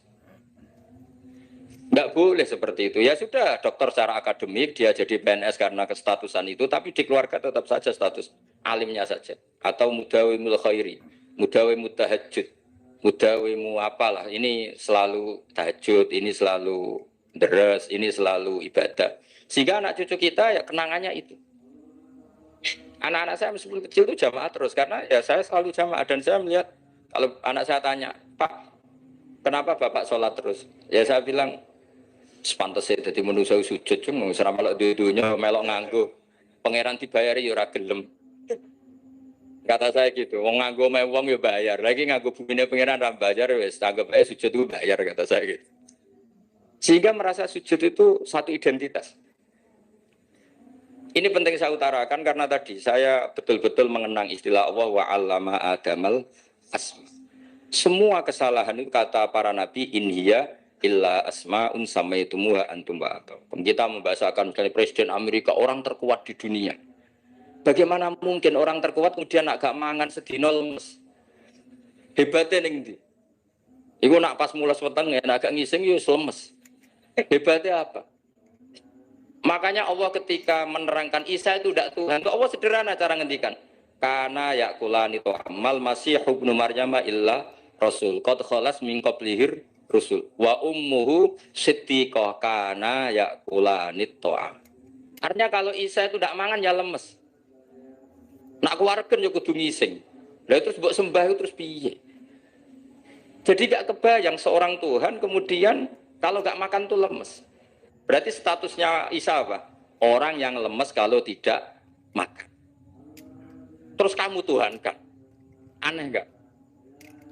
Nggak boleh seperti itu. Ya sudah, dokter secara akademik, dia jadi PNS karena kestatusan itu, tapi di keluarga tetap saja status alimnya saja. Atau mudawimul khairi, mudawimul tahajud. Mudawimu apalah, ini selalu tahajud, ini selalu deres, ini selalu ibadah. Sehingga anak cucu kita ya kenangannya itu. Anak-anak saya meskipun kecil itu jamaah terus karena ya saya selalu jamaah dan saya melihat kalau anak saya tanya, Pak, kenapa Bapak sholat terus? Ya saya bilang, sepantesnya jadi manusia sujud cuma selama melok dunia melok nganggo pangeran dibayari ya ora gelem. Kata saya gitu, wong nganggo wong ya bayar, lagi nganggo bumine pangeran ra bayar wis anggap aja sujud itu bayar kata saya gitu. Sehingga merasa sujud itu satu identitas. Ini penting saya utarakan karena tadi saya betul-betul mengenang istilah Allah wa 'allama Adamal asma. Semua kesalahan itu kata para nabi inhiya illa asma'un samaitumuha antum ba'atau. Kita membahasakan dari Presiden Amerika orang terkuat di dunia. Bagaimana mungkin orang terkuat kemudian agak mangan sedino lemes. Hebatnya ning ndi? Iku nak pas mulas weteng agak ngising yo lemes. Hebatnya apa? Makanya Allah ketika menerangkan Isa itu tidak Tuhan, itu Allah sederhana cara ngendikan. Karena yakulani amal masih ibnu Maryam illa rasul. Qad khalas min qablihir rusul. Wa ummuhu siddiqah kana yakulani ta'am. Artinya kalau Isa itu tidak mangan ya lemes. Nak keluarkan ya kudu ngising. Lah terus mbok sembah terus piye? Jadi gak kebayang seorang Tuhan kemudian kalau gak makan tuh lemes. Berarti statusnya Isa apa? Orang yang lemes kalau tidak makan. Terus kamu Tuhan kan? Aneh enggak?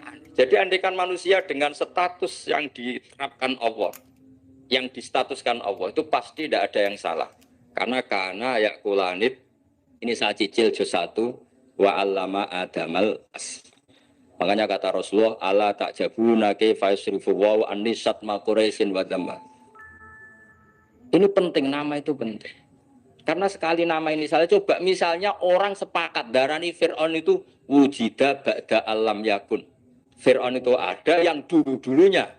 Aneh. Jadi andaikan manusia dengan status yang diterapkan Allah, yang distatuskan Allah, itu pasti tidak ada yang salah. Karena ya kulanit, ini saya cicil juz 1, wa 'allama Adamal asma. Makanya kata Rasulullah, ala ta'jabuna kaifa yusrifu wa anisat ma Quraisyin wa dhamma. Ini penting, nama itu penting. Karena sekali nama ini salah, coba misalnya orang sepakat darani Fir'aun itu wujida ba'da alam yakun. Fir'aun itu ada yang dulu-dulunya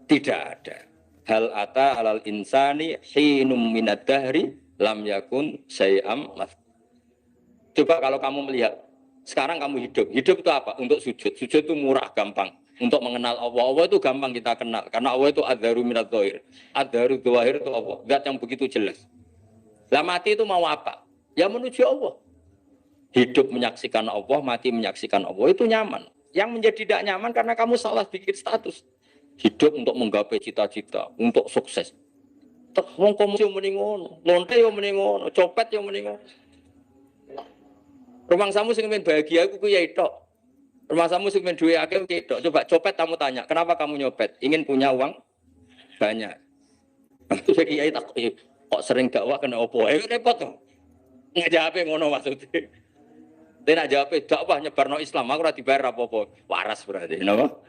tidak ada. Hal ata alal insani hinum minad dahri lam yakun syai'am mas. Coba kalau kamu melihat, sekarang kamu hidup. Hidup itu apa? Untuk sujud. Sujud itu murah, gampang. Untuk mengenal Allah. Allah itu gampang kita kenal. Karena Allah itu adharu minat dhahir. Adharu dhahir itu Allah. Zat yang begitu jelas. Lah mati itu mau apa? Ya menuju Allah. Hidup menyaksikan Allah, mati menyaksikan Allah. Itu nyaman. Yang menjadi tidak nyaman karena kamu salah bikin status. Hidup untuk menggapai cita-cita. Untuk sukses. Wong komunis yang meningono. Lonte yang meningono. Copet yang meningono. Rumah samu sing men bahagia aku ya itu. Rumah samu sing men duwe akeh itu. Coba copet kamu tanya, kenapa kamu nyopet? Ingin punya uang banyak. Itu saya kiai tak kok sering dakwah kena opo? Repot tuh. Ngejawab ngono maksudnya. Dia nak jawab dakwah nyebarno Islam, aku ora dibayar apa-apa. Waras berarti, napa?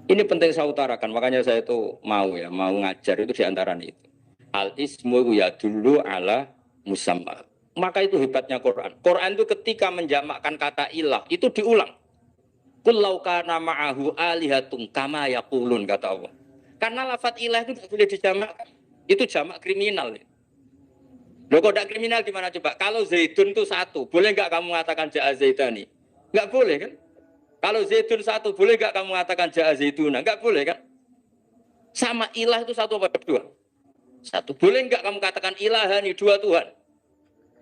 Ini penting saya utarakan, makanya saya itu mau ngajar itu diantara itu. Al ismu ya dulu ala musamma. Maka itu hebatnya Quran. Quran itu ketika menjamakkan kata ilah, itu diulang. Qul law kana ma'ahu alihatun kama yaqulun kata Allah. Karena lafaz ilah itu tidak boleh dijamakkan. Itu jamak kriminal. Loh kok tidak kriminal gimana coba? Kalau Zaidun itu satu, boleh enggak kamu mengatakan ja'a Zaidani? Enggak boleh kan? Kalau Zaidun satu, boleh enggak kamu mengatakan ja'a Zaiduna? Enggak boleh kan? Sama ilah itu satu apa dua? Satu. Boleh enggak kamu katakan ilahani dua Tuhan?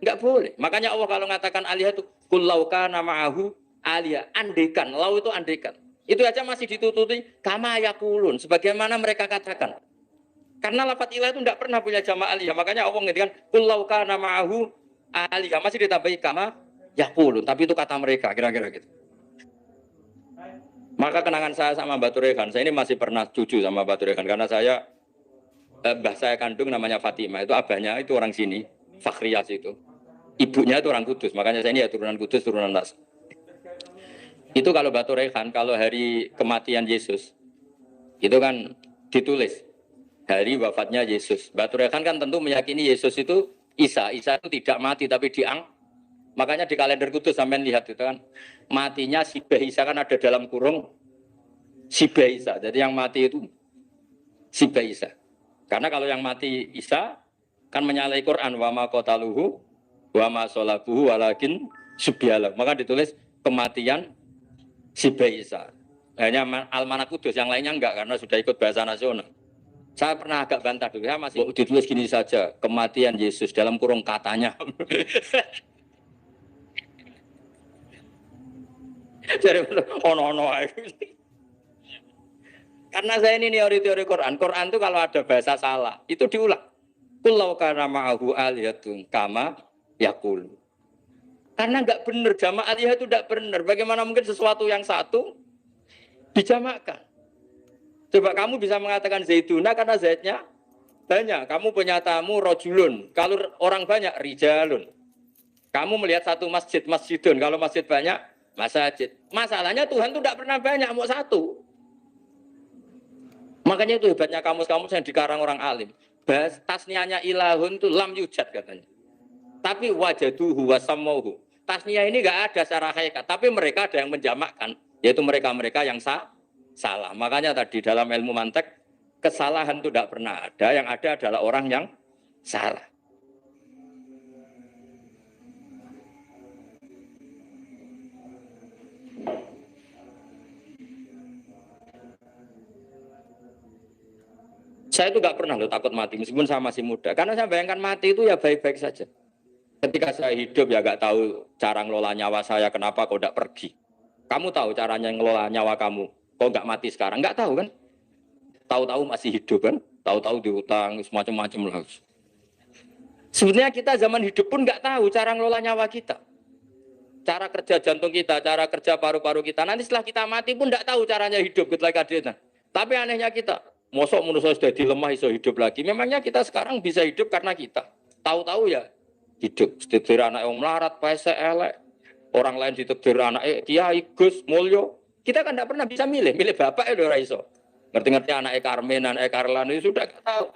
Enggak boleh. Makanya Allah kalau mengatakan alihah itu qul law kana ma'ahu alihah, andekan. Lau itu andekan. Itu aja masih ditututi kama yaqulun, sebagaimana mereka katakan. Karena lafaz ilah itu enggak pernah punya jama' alihah. Makanya Allah mengatakan qul law kana ma'ahu alihah, masih ditambahi kama yaqulun, tapi itu kata mereka kira-kira gitu. Maka kenangan saya sama Mbak Turekan, saya ini masih pernah cucu sama Mbak Turekan karena saya mbah saya kandung namanya Fatimah, itu abahnya itu orang sini, Fakhriyas itu. Ibunya itu orang Kudus, makanya saya ini ya turunan Kudus, turunan Nas. Itu kalau Batu Rehan, kalau hari kematian Yesus, itu kan ditulis hari wafatnya Yesus. Batu Rehan kan tentu meyakini Yesus itu Isa itu tidak mati tapi diang. Makanya di kalender Kudus sampai lihat itu kan, matinya Sibah Isa kan ada dalam kurung Sibah Isa. Jadi yang mati itu Sibah Isa. Karena kalau yang mati Isa kan menyalahi Quran wa ma qataluhu wa ma salabuhu walakin subyalah. Maka ditulis kematian Sibah Isa. Hanya Almanak Kudus, yang lainnya enggak karena sudah ikut bahasa nasional. Saya pernah agak bantah dulu, ya masih ditulis gini saja, kematian Yesus dalam kurung katanya. Jadi ono-ono. Karena saya ini teori-teori Quran. Quran itu kalau ada bahasa salah, itu diulang. Kullau kana ma'ahu aliyatun kama yakul. Karena nggak benar, jama' aliyah itu nggak benar. Bagaimana mungkin sesuatu yang satu dijamakkan? Coba kamu bisa mengatakan zaituna karena zaitnya banyak. Kamu punya tamu rojulun. Kalau orang banyak, rijalun. Kamu melihat satu masjid, masjidun. Kalau masjid banyak, masjid. Masalahnya Tuhan itu tidak pernah banyak, mau satu. Makanya itu hebatnya kamus-kamus yang dikarang orang alim. Tasnianya ilahun itu lam yujad katanya. Tapi wajaduhu wasamauhu. Tasnia ini enggak ada secara hakikat, tapi mereka ada yang menjamakkan, yaitu mereka-mereka yang salah. Makanya tadi dalam ilmu mantek, kesalahan itu tidak pernah ada, yang ada adalah orang yang salah. Saya itu nggak pernah loh takut mati, meskipun saya masih muda. Karena saya bayangkan mati itu ya baik-baik saja. Ketika saya hidup ya nggak tahu cara ngelola nyawa saya, kenapa kok nggak pergi. Kamu tahu caranya ngelola nyawa kamu, kok nggak mati sekarang? Nggak tahu kan? Tahu-tahu masih hidup kan? Tahu-tahu diutang, semacam-macam lah. Sebenarnya kita zaman hidup pun nggak tahu cara ngelola nyawa kita. Cara kerja jantung kita, cara kerja paru-paru kita. Nanti setelah kita mati pun nggak tahu caranya hidup ketika kita. Tapi anehnya kita, mosok manusia sudah dilemah iso hidup lagi. Memangnya kita sekarang bisa hidup karena kita. Tahu-tahu ya hidup. Ditekdir anak yang melarat, pesek, elek. Orang lain ditekdir anak Kiai, Gus, Mulyo. Kita kan tidak pernah bisa milih bapak itu ora iso. Ngerti-ngerti anak Karmen, anak Karlan itu sudah tahu.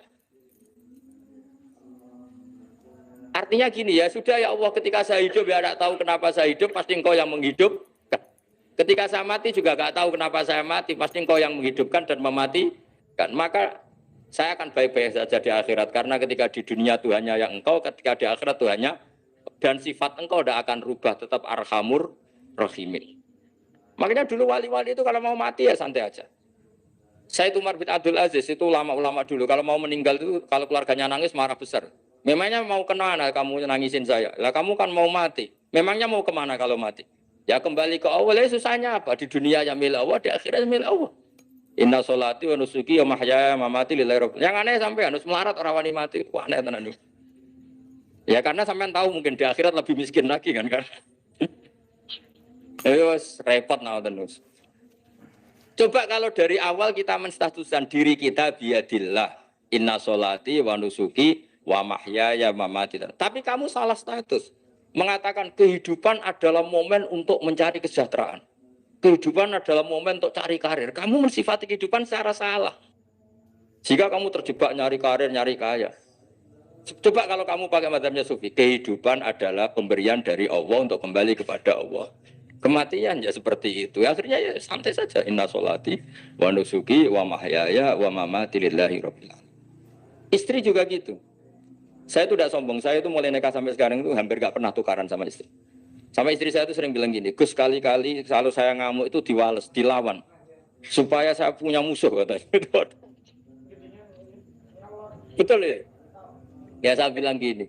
Artinya gini ya, sudah ya Allah ketika saya hidup ya tidak tahu kenapa saya hidup, pasti engkau yang menghidupkan. Ketika saya mati juga nggak tahu kenapa saya mati, pasti engkau yang menghidupkan dan mematikan. Maka saya akan baik-baik saja di akhirat, karena ketika di dunia Tuhannya yang engkau, ketika di akhirat Tuhannya, dan sifat engkau tidak akan rubah, tetap arhamur rahimin. Makanya dulu wali-wali itu kalau mau mati ya santai aja. Saya itu Umar bin Abdul Aziz, itu ulama-ulama dulu, kalau mau meninggal itu, kalau keluarganya nangis marah besar. Memangnya mau kemana kamu nangisin saya? Lah kamu kan mau mati. Memangnya mau kemana kalau mati? Ya kembali ke Allah. Ya susahnya apa? Di dunia ya milik Allah, di akhirat milik Allah. Inna sholati wa nusuki wa mahyaya wa mamati lillahi rabbil. Yang aneh sampai harus melarat orang wani mati. Wah aneh tenan. Ya karena sampean tahu mungkin di akhirat lebih miskin lagi kan. Terus repot nah terus. Coba kalau dari awal kita menstatuskan diri kita biadillah. Inna sholati wa nusuki wa mahyaya wa mamati. Tapi kamu salah status. Mengatakan kehidupan adalah momen untuk mencari kesejahteraan. Kehidupan adalah momen untuk cari karir. Kamu mensifati kehidupan secara salah. Jika kamu terjebak nyari karir, nyari kaya. Coba kalau kamu pakai mazhabnya Sufi, kehidupan adalah pemberian dari Allah untuk kembali kepada Allah. Kematian ya seperti itu. Akhirnya ya santai saja. Inna sholati wa nusuki wa mahyaya wa mamati lillahi rabbil alamin. Istri juga gitu. Saya itu tidak sombong. Saya itu mulai nikah sampai sekarang itu hampir gak pernah tukaran sama istri. Sama istri saya itu sering bilang gini, Gus kali-kali kalau saya ngamuk itu diwales, dilawan. Supaya saya punya musuh katanya. Betul ya? Ya saya bilang gini,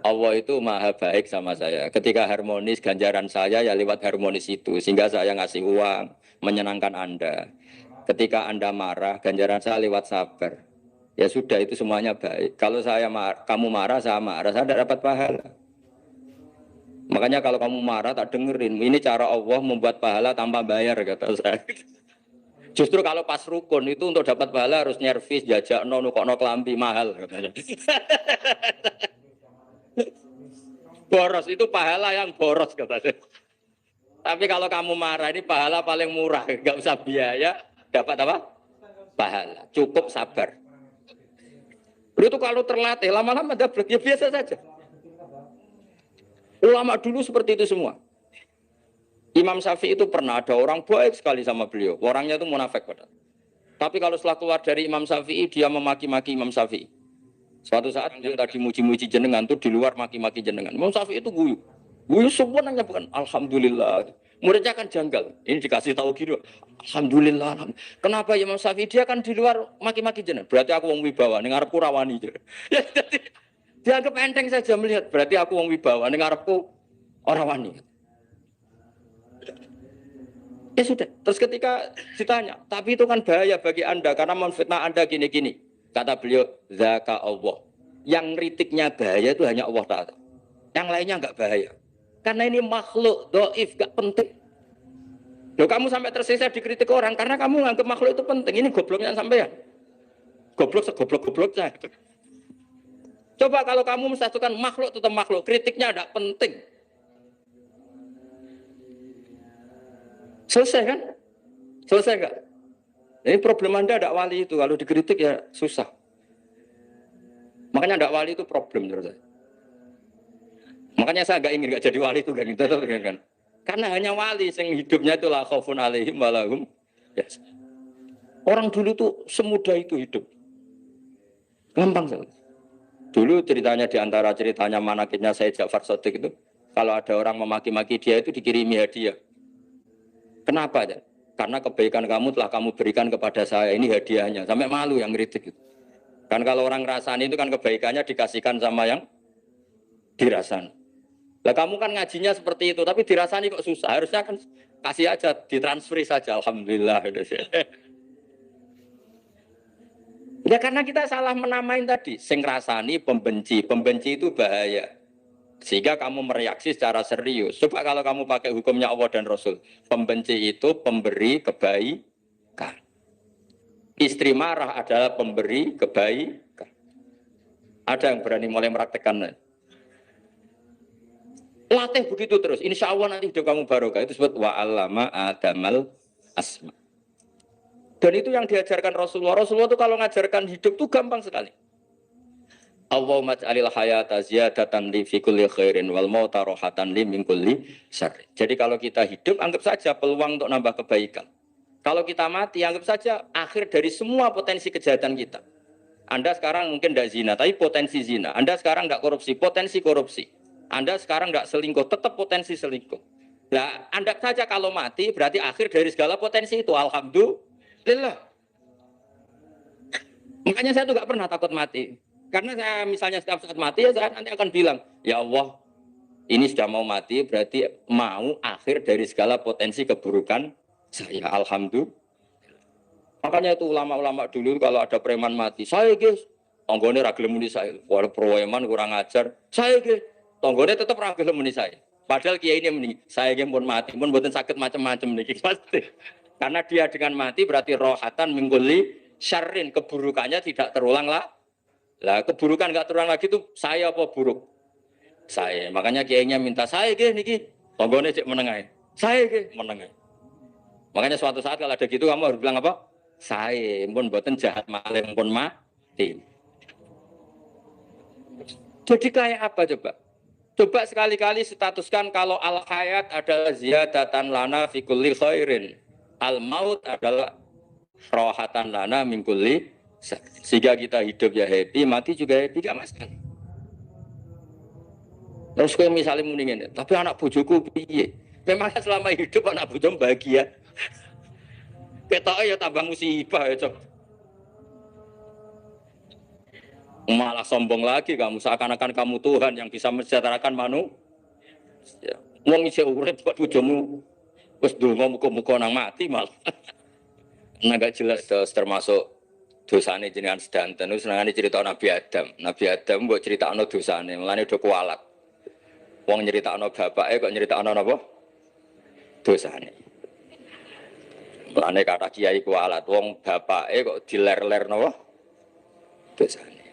Allah itu maha baik sama saya. Ketika harmonis, ganjaran saya ya lewat harmonis itu. Sehingga saya ngasih uang, menyenangkan Anda. Ketika Anda marah, ganjaran saya lewat sabar. Ya sudah itu semuanya baik. Kalau kamu marah, saya tidak dapat pahala. Makanya kalau kamu marah tak dengerin. Ini cara Allah membuat pahala tanpa bayar kata saya. Justru kalau pas rukun itu untuk dapat pahala harus nyervis, jajak nukokno kelambi mahal katanya. Boros itu pahala yang boros katanya. Tapi kalau kamu marah ini pahala paling murah, nggak usah biaya, dapat apa? Pahala. Cukup sabar. Itu kalau terlatih lama-lama dapat ya biasa saja. Ulama dulu seperti itu semua. Imam Syafi'i itu pernah ada orang baik sekali sama beliau. Orangnya itu munafik padahal. Tapi kalau setelah keluar dari Imam Syafi'i, dia memaki-maki Imam Syafi'i. Suatu saat dia tadi muji-muji jenengan tuh di luar maki-maki jenengan. Imam Syafi'i itu guyu. Guyu sebenarnya bukan alhamdulillah. Muridnya kan janggal. Ini dikasih tahu gitu. Alhamdulillah. Kenapa ya Imam Syafi'i dia kan di luar maki-maki jenengan. Berarti aku wong wibawa ning ngarepku rawani. Ya jadi dianggap enteng saja melihat. Berarti aku wong wibawa ning ngarepku ora wani. Ya sudah. Terus ketika ditanya, tapi itu kan bahaya bagi Anda karena memfitnah Anda gini-gini. Kata beliau, zaka Allah. Yang kritiknya bahaya itu hanya Allah Ta'ala. Yang lainnya enggak bahaya. Karena ini makhluk, doif, enggak penting. Loh kamu sampai tersisa dikritik orang karena kamu nganggap makhluk itu penting. Ini gobloknya sampean. Goblok segoblok-gobloknya. Coba kalau kamu mensatukan makhluk tetap makhluk, kritiknya enggak penting. Selesai kan? Selesai enggak? Ini problem Anda ada wali itu, kalau dikritik ya susah. Makanya ada wali itu problem menurut saya. Makanya saya enggak jadi wali itu kan. Karena hanya wali yang hidupnya itu la khaufun alaihim wa lahum. Ya. Orang dulu tuh semudah itu hidup. Gampang sekali. Dulu ceritanya di antara ceritanya manakibnya saya Ja'far Shadiq itu, kalau ada orang memaki-maki dia itu dikirimi hadiah. Kenapa ya? Karena kebaikan kamu telah kamu berikan kepada saya, ini hadiahnya. Sampai malu yang ngeritik itu. Kan kalau orang rasani itu kan kebaikannya dikasihkan sama yang dirasani. Lah kamu kan ngajinya seperti itu, tapi dirasani kok susah. Harusnya kan kasih aja, ditransferi saja. Alhamdulillah. Ya karena kita salah menamain tadi. Sing rasani pembenci. Pembenci itu bahaya. Sehingga kamu mereaksi secara serius. Coba kalau kamu pakai hukumnya Allah dan Rasul. Pembenci itu pemberi kebaikan. Istri marah adalah pemberi kebaikan. Ada yang berani mulai meraktekan. Latih begitu terus. Insya Allah nanti hidup kamu barokah. Itu disebut wa'allama adamal asma. Dan itu yang diajarkan Rasulullah. Rasulullah itu kalau ngajarkan hidup itu gampang sekali. Allahumma ja'alil hayata ziyadatan li fi kulli khairin wal mauta rohatan li min kulli syarr. Jadi kalau kita hidup anggap saja peluang untuk nambah kebaikan. Kalau kita mati anggap saja akhir dari semua potensi kejahatan kita. Anda sekarang mungkin tidak zina, tapi potensi zina. Anda sekarang tidak korupsi, potensi korupsi. Anda sekarang tidak selingkuh, tetap potensi selingkuh. Nah, anggap saja kalau mati berarti akhir dari segala potensi itu. Alhamdulillah. Makanya saya tuh nggak pernah takut mati. Karena saya misalnya setiap saat mati, ya saya nanti akan bilang, ya Allah, ini sudah mau mati, berarti mau akhir dari segala potensi keburukan saya. Alhamdulillah. Makanya itu ulama-ulama dulu kalau ada preman mati, saya guys, tonggone ragil muni saya. Walau preman kurang ajar, saya guys, tonggone tetap ragil muni saya. Padahal kiai ini muni, saya guys pun mati, pun buatan sakit macam-macam nih pasti. Karena dia dengan mati berarti rohatan mingguli syarrin, keburukannya tidak terulang lah. Lah keburukan enggak terulang lagi itu saya apa buruk? Saya. Makanya kiainya minta saya ge niki tonggone cek menengai. Saya ge menengai. Makanya suatu saat kalau ada gitu kamu harus bilang apa? Saya pun mboten jahat malih pun mati. Jadi kayak apa coba? Coba sekali-kali statuskan kalau al hayat adalah ziyadatan lana fi kulli khairin. Al maut adalah rohatan lana min kulli. Sehingga kita hidup ya happy, mati juga happy, gak masalah. Terus kayak misalnya mendingin, tapi anak bojoku piye? Memangnya selama hidup anak bojomu bahagia? Ketoknya ya tambah musibah ya cok. Malah sombong lagi kamu, seakan-akan kamu Tuhan yang bisa mensejahterakan manusia. Wong isih urip kok bojomu wis ndonga muga-muga nang mati malah. Nah gak jelas termasuk dosane jenengan sedanten itu senengane cerita Nabi Adam. Nabi Adam mbok critakno dosane, mulane do kualat. Wong nyeritakno bapake kok nyeritakno napa? Dosane. Mulane kata kiai kualat, wong bapake kok diler-ler napa? Dosane.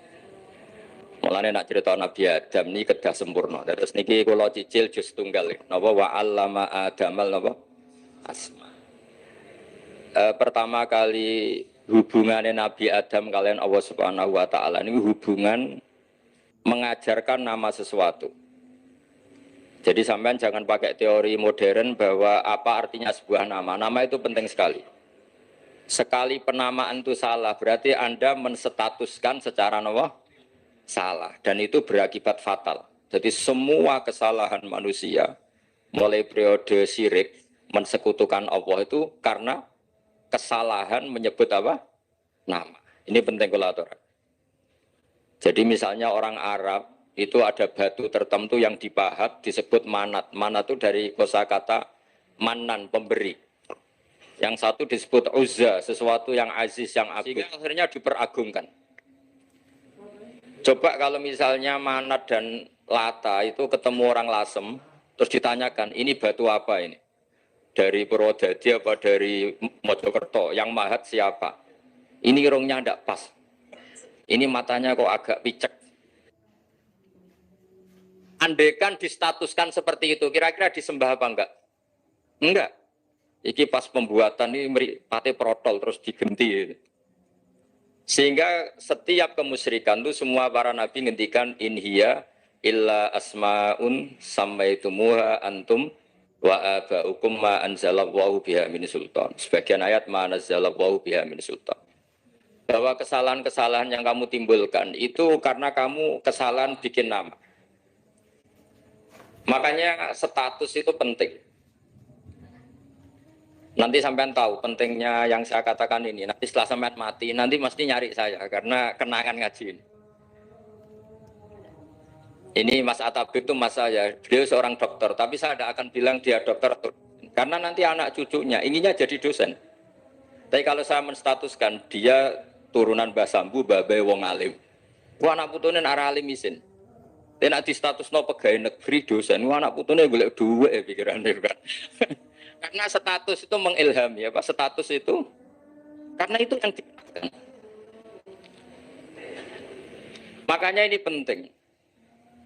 Mulane nak cerita Nabi Adam niki kedah sempurna. Terus niki kula cicil juz tunggal napa wa 'allama Adamal napa? Asma. Pertama kali hubungannya Nabi Adam kalian Allah Subhanahu wa taala ini hubungan mengajarkan nama sesuatu. Jadi sampean jangan pakai teori modern bahwa apa artinya sebuah nama. Nama itu penting sekali. Sekali penamaan itu salah, berarti Anda menstatuskan secara salah dan itu berakibat fatal. Jadi semua kesalahan manusia mulai periode syirik mensekutukan Allah itu karena kesalahan menyebut apa? Nama. Ini penting kalau aturan. Jadi misalnya orang Arab itu ada batu tertentu yang dipahat disebut manat. Manat itu dari kosakata manan, pemberi. Yang satu disebut uzza, sesuatu yang aziz, yang agung. Sehingga akhirnya diperagungkan. Coba kalau misalnya manat dan lata itu ketemu orang Lasem, terus ditanyakan, ini batu apa ini? Dari Purwodadi apa dari Mojokerto? Yang mahat siapa? Ini irungnya tidak pas. Ini matanya kok agak picek. Andaikan distatuskan seperti itu, kira-kira disembah apa enggak? Enggak. Iki pas pembuatan ini pate protol terus digenti. Sehingga setiap kemusyrikan itu semua para nabi ngendikan inhiya illa asmaun sammaitumuha antum wa abaukum ma anzalallahu biha min sultan. Sebagian ayat ma anzalallahu biha min sultan. Bahwa kesalahan-kesalahan yang kamu timbulkan itu karena kamu kesalahan bikin nama. Makanya status itu penting. Nanti sampean tahu pentingnya yang saya katakan ini. Nanti setelah sampean mati, nanti mesti nyari saya karena kenangan ngaji ini. Ini Mas Atabik itu mas saya, beliau seorang dokter, tapi saya tidak akan bilang dia dokter karena nanti anak cucunya inginnya jadi dosen. Tapi kalau saya menstatuskan dia turunan Mbah Sambu, babai wong alim. Wah anak putune arah alim isin. Tapi nak di status no pegawai negeri dosen, wah anak putune golek duit pikiran kan. Karena status itu mengilhami, ya Pak. Status itu karena itu yang dikatakan. Makanya ini penting.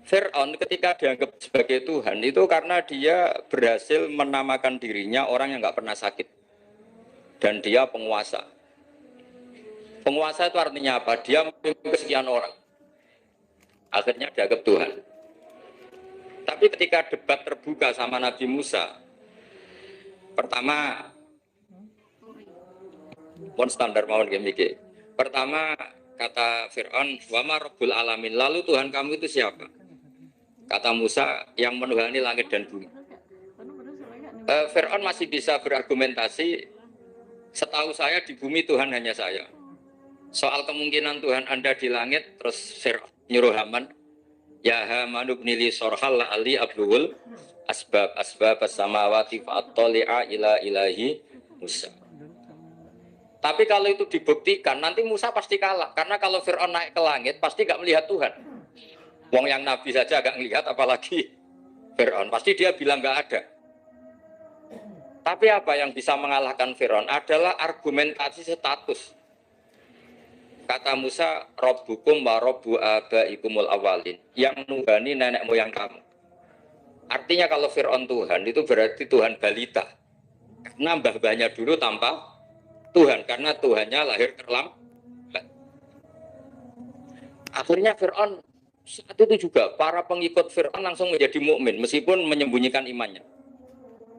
Fir'aun ketika dianggap sebagai Tuhan itu karena dia berhasil menamakan dirinya orang yang nggak pernah sakit dan dia penguasa. Penguasa itu artinya apa? Dia memimpin kesekian orang. Akhirnya dianggap Tuhan. Tapi ketika debat terbuka sama Nabi Musa, pertama, pun standar mawon gimmick. Pertama kata Fir'aun, wama Rabbul Alamin. Lalu Tuhan kamu itu siapa? Kata Musa, yang menuhani langit dan bumi. Fir'aun masih bisa berargumentasi. Setahu saya di bumi Tuhan hanya saya. Soal kemungkinan Tuhan Anda di langit, terus Fir'aun nyuruh Haman, ya Haman ibnili sorhal la'ali abluhul asbab as-samawati fa'attali'a ila ilahi Musa. Tapi kalau itu dibuktikan, nanti Musa pasti kalah. Karena kalau Fir'aun naik ke langit, pasti gak melihat Tuhan. Wong yang Nabi saja gak melihat, apalagi Fir'aun. Pasti dia bilang gak ada. Tapi apa yang bisa mengalahkan Fir'aun adalah argumentasi status. Kata Musa, Rabbukum wa Rabbu abaikumul awalin. Yang nuhani nenek moyang kamu. Artinya kalau Fir'aun Tuhan, itu berarti Tuhan balita. Karena mbah-mbahnya dulu tanpa Tuhan. Karena Tuhannya lahir terlambat. Akhirnya Fir'aun, saat itu juga para pengikut Fir'aun langsung menjadi mukmin meskipun menyembunyikan imannya.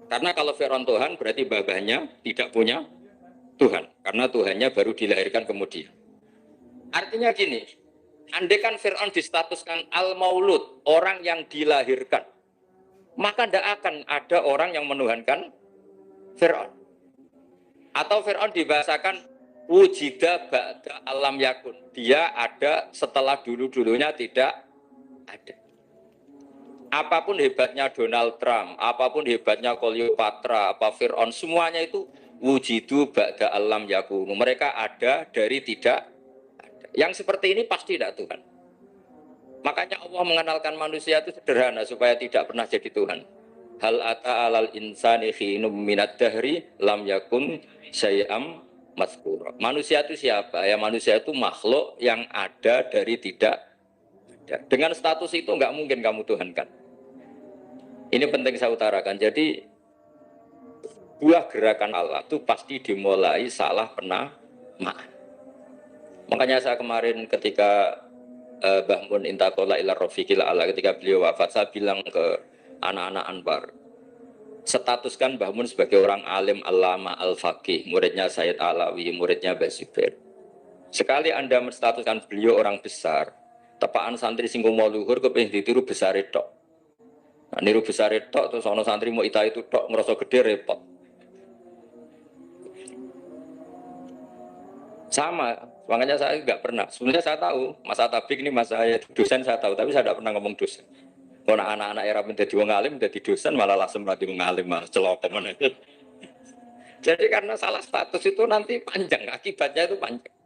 Karena kalau Fir'aun Tuhan, berarti mbah-mbahnya tidak punya Tuhan. Karena Tuhannya baru dilahirkan kemudian. Artinya gini, andai kan Fir'aun distatuskan al-maulud, orang yang dilahirkan, maka tidak akan ada orang yang menuhankan Fir'aun. Atau Fir'aun dibahasakan wujida ba'da alam yakun. Dia ada setelah dulu-dulunya tidak ada. Apapun hebatnya Donald Trump, apapun hebatnya Cleopatra, apa Fir'aun, semuanya itu wujidu ba'da alam yakun. Mereka ada dari tidak. Yang seperti ini pasti tidak Tuhan. Makanya Allah mengenalkan manusia itu sederhana supaya tidak pernah jadi Tuhan. Hal ata alal insani khinum minad dahri lam yakun syai'am mazkura. Manusia itu siapa? Ya manusia itu makhluk yang ada dari tidak ada. Dengan status itu enggak mungkin kamu tuhankan. Ini penting saya utarakan. Jadi buah gerakan Allah itu pasti dimulai salah penamaan. Makanya saya kemarin ketika Mbah Mun intaqala ila rafiqil ala, ketika beliau wafat, saya bilang ke anak-anak Anwar, statuskan Mbah Mun sebagai orang alim allama al-faqih, muridnya Sayyid Alawi, muridnya Mbah Zubair. Sekali Anda menstatuskan beliau orang besar, tepaan santri sing mau luhur kepengin ditiru besar tok. Nah, niru besar tok terus ana santri mau ita itu tok ngerasa gede repot. Sama, makanya saya nggak pernah. Sebenarnya saya tahu, Mas Atabik ini mas saya dosen saya tahu, tapi saya tidak pernah ngomong dosen. Kalau anak-anak era menjadi wong alim, menjadi dosen malah langsung mati wong alim, malah celoteman itu. Jadi karena salah status itu nanti panjang, akibatnya itu panjang.